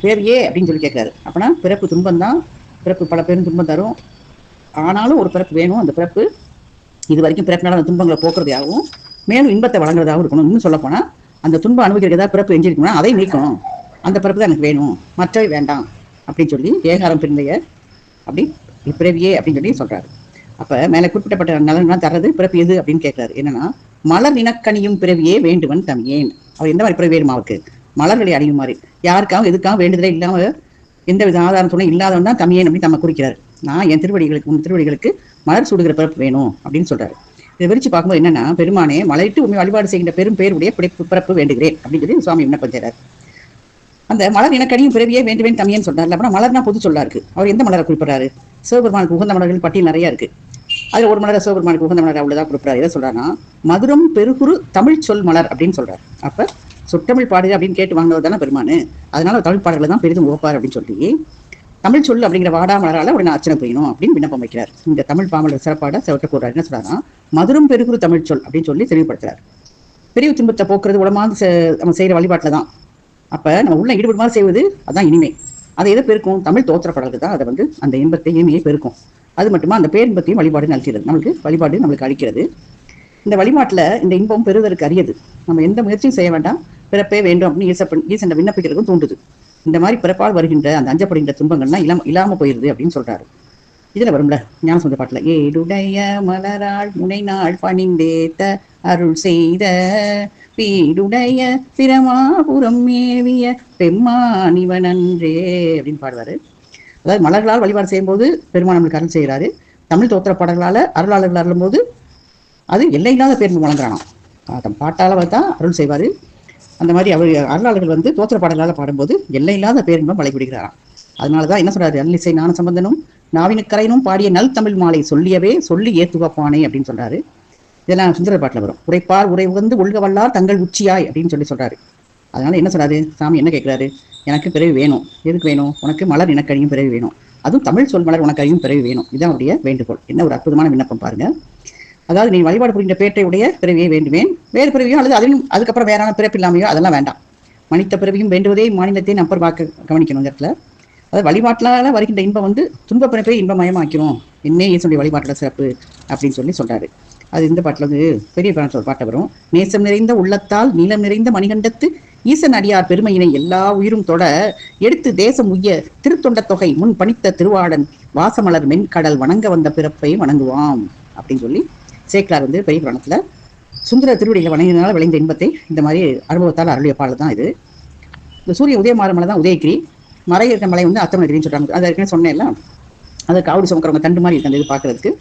பிறவியே அப்படின்னு சொல்லி கேட்கிறாரு. அப்படின்னா பிறப்பு துன்பம் தான், பிறப்பு பல பேரும் துன்பம் தரும், ஆனாலும் ஒரு பிறப்பு வேணும். அந்த பிறப்பு இது வரைக்கும் பிறப்பினால அந்த துன்பங்களை போக்குறதாகவும் மேலும் இன்பத்தை வழங்குறதாகவும் இருக்கணும். இன்னும் சொல்ல போனா அந்த துன்பம் அனுபவிக்கிறது ஏதாவது பிறப்பு எஞ்சிருக்கணும்னா அதை நீக்கணும், அந்த பிறப்பு தான் எனக்கு வேணும், மற்றவை வேண்டாம் அப்படின்னு சொல்லி ஏகாரம் பிரிந்தைய அப்படி பிறவியே அப்படின்னு சொல்லி சொல்றாரு. அப்ப மேல குறிப்பிட்டப்பட்ட நலன்லாம் தர்றது பிறப்பு எது அப்படின்னு கேட்கிறாரு. என்னன்னா, மலர் இனக்கணியும் பிறவியே வேண்டுவன் தமியேன். அவர் எந்த மாதிரி பிறவி வேணுமா, அவருக்கு மலர்களை அணியும் மாதிரி, யாருக்காகவும் எதுக்காகவும் வேண்டுதலே இல்லாம எந்த வித ஆதாரம் துணை இல்லாதவன் தான் தமியேன் அப்படின்னு நம்ம குறிக்கிறார். நான் என் திருவடிகளுக்கு மலர் சூடுகிற பிறப்பு வேணும் அப்படின்னு சொல்றாரு. இதை விரிச்சு பார்க்கும்போது என்னன்னா, பெருமானே மலையிட்டு உண்மை வழிபாடு செய்கின்ற பெரும் பேருடைய பிறப்பு வேண்டுகிறேன் அப்படின்னு சொல்லி சுவாமி விண்ணப்பம் செய்றார். அந்த மலர் இனக்கணியும் பிறவியே வேண்டுவேன் தமியேன்னு சொல்றாரு. அப்புறம் மலர்னா பொது சொல்லா இருக்கு, அவர் எந்த மலரை குறிப்பிடுறாரு, சிவபெருமானுக்கு உகந்த மலர்கள் பட்டியல் நிறைய இருக்கு. அதுல ஒரு மலரை சிவபெருமானுக்கு உகந்த மலர் அவ்வளவுதான் கொடுக்குறாரு. எதை சொல்றாருன்னா, மதுரம் பெருகுரு தமிழ் சொல் மலர் அப்படின்னு சொல்றாரு. அப்ப சொற்றமிழ் பாடுக அப்படின்னு கேட்டு வாங்கினது தானே பெருமானு, அதனால தமிழ் பாடல்களை தான் பெரிதும் ஓப்பார் அப்படின்னு சொல்லி தமிழ் சொல் அப்படிங்கிற வாடா மலரால உடனே அர்ச்சனை புரியணும் அப்படின்னு விண்ணப்பம் வைக்கிறார். இந்த தமிழ் பாமலர் சிறப்பாட செவட்ட கூறாரு. என்ன சொல்றாருன்னா, மதுரம் பெருகுரு தமிழ் சொல் அப்படின்னு சொல்லி தெளிவுபடுத்துறாரு. பெரிய துன்பத்தை போக்குறது உடமாந்து நம்ம செய்யற வழிபாட்டுல தான். அப்ப நம்ம உள்ள ஈடுபடுமாறு செய்வது அதான் இனிமை. அதை எதை பெருக்கும், தமிழ் தோத்திர பாடல்கள் தான் அதை வந்து அந்த இன்பத்தை இனிமையை பெருக்கும். அது மட்டுமா அந்த பேரின்பத்தையும் வழிபாடு நல்கிறது, நம்மளுக்கு அளிக்கிறது. இந்த வழிபாட்டுல இந்த இன்பம் பெறுவதற்கு அரியது. நம்ம எந்த முயற்சியும் செய்ய வேண்டாம், பிறப்பே வேண்டும் அப்படின்னு ஈசன் விண்ணப்பிக்கிறதுக்கும் தூண்டுது. இந்த மாதிரி பிறப்பால் வருகின்ற அந்த அஞ்சப்படுகின்ற துன்பங்கள்லாம் இல்லாம போயிருது அப்படின்னு சொல்றாரு. இதுல வரும்ல ஞானசம்பந்த பாட்டுல, ஏடுடைய மலராள் முனை நாள் பணிந்தேத்த அருள் செய்த வீடுடைய பிரமாபுரம் மேவிய பெம்மானிவனன்றே அப்படின்னு பாடுவாரு. அதாவது மலர்களால் வழிபாடு செய்யும் போது பெருமான் நம்மளுக்கு அருள் செய்கிறாரு. தமிழ் தோத்திர பாடல்களால அருளாளர்கள் அருளும் போது அது எல்லையில்லாத பேர் வழங்குறானாம். தம் பாட்டால தான் அருள் செய்வாரு. அந்த மாதிரி அவர் அருளாளர்கள் வந்து தோத்திர பாடல்களால பாடும்போது எல்லையில்லாத பேரின்பம் வழிபடுகிறாராம். அதனாலதான் என்ன சொல்றாரு, அல்லிசை ஞான சம்பந்தனும் நாவினுக்கரையனும் பாடிய நல் தமிழ் மாலை சொல்லியவே சொல்லி ஏத்துவப்பானே அப்படின்னு சொல்றாரு. இதெல்லாம் சுந்தர பாட்டுல வரும். உரைப்பார் உரை உகந்து ஒழுக வல்லார் தங்கள் உச்சியாய் அப்படின்னு சொல்றாரு. அதனால என்ன சொல்றாரு, சாமி என்ன கேட்கிறாரு, எனக்கு பிறவி வேணும். எதுக்கு வேணும், உனக்கு மலர் இனக்கணியும் பிறவி வேணும். அதுவும் தமிழ் சொல் மலர் உனக்கு அறியும் பிறவி வேணும். இதுதான் அவருடைய வேண்டுகோள். என்ன ஒரு அற்புதமான விண்ணப்பம் பாருங்க. அதாவது நீ வழிபாடு புரிந்த பேட்டையுடைய பிறவியை வேண்டுவேன், வேறு பிறவியோ அல்லது அதிலும் அதுக்கப்புறம் வேறான பிறப்பு இல்லாமையோ அதெல்லாம் வேண்டாம். மனித பிறவியும் வேண்டுவதே மாநிலத்தை நம்பர் பார்க்க கவனிக்கணும் இந்த இடத்துல. அதாவது வழிபாட்டினால வருகின்ற இன்பம் வந்து துன்ப பிறப்பை இன்பமயமாக்கிறோம், என்னே ஈசனுடைய வழிபாட்டில் சிறப்பு அப்படின்னு சொல்றாரு. அது இந்த பாட்டில் வந்து பெரிய ஒரு பாட்டை வரும். நேசம் நிறைந்த உள்ளத்தால் நீளம் நிறைந்த மணிகண்டத்து ஈசன் அடியார் பெருமையினை எல்லா உயிரும் தொட எடுத்து தேசம் உய்ய திருத்தொண்ட தொகை முன் பணித்த திருவாடன் வாசமலர் மென்கடல் வணங்க வந்த பிறப்பை வணங்குவாம் அப்படின்னு சொல்லி சேக்கிலார் வந்து பெரிய புராணத்துல சுந்தர திருவடிகளை வணங்கினால விளைந்த இன்பத்தை இந்த மாதிரி அனுபவத்தால் அருளிய பாடல் தான் இது. இந்த சூரிய உதயமாற மலை தான் உதயகிரி, மறை இருக்கிற மலை வந்து அத்தமகிரின்னு சொல்றாங்க. அதை ஏற்கனவே சொன்னேன்ல, அது காவடி சுமக்கிறவங்க தண்டு மாதிரி இருக்கு அந்த இது பார்க்கறதுக்கு.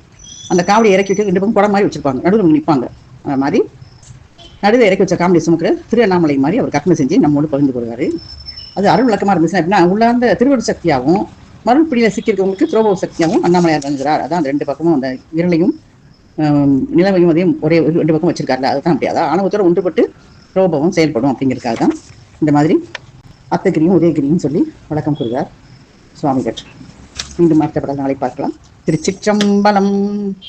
அந்த காவடி இறக்கி வைக்க 2 பக்கம் குடம் மாதிரி வச்சிருப்பாங்க, நடுவில் நிற்பாங்க. அந்த மாதிரி நடுவில் இறக்கி வச்ச காவடி சுமக்கிற திருவண்ணாமலை மாதிரி அவர் கற்பனை செஞ்சு நம்மோடு பகிர்ந்து கொள்வாரு. அது அருள் விளக்கமா இருந்துச்சுன்னா எப்படின்னா, உள்ளார்ந்த திருவடி சக்தியாகவும் மருள்பிடியில் சிக்கியிருக்கவங்களுக்கு துரோப சக்தியாகவும் அண்ணாமலையார் இருக்கிறார். அதான் அந்த 2 பக்கமும் அந்த விரலையும் நிலவையும் அதையும் ஒரே 2 பக்கம் வச்சிருக்காருல, அதுதான் அப்படி. அதான் ஆணவத்தோட ஒன்றுபட்டு ரோபமும் செயல்படும் அப்படிங்கிறதுக்காக தான் இந்த மாதிரி அத்தகிரியும் உதயகிரியும் சொல்லி வழக்கம் கூறுகிறார் சுவாமிகள். மீண்டும் மற்ற படம் நாளை பார்க்கலாம். திருச்சிற்றம்பலம்.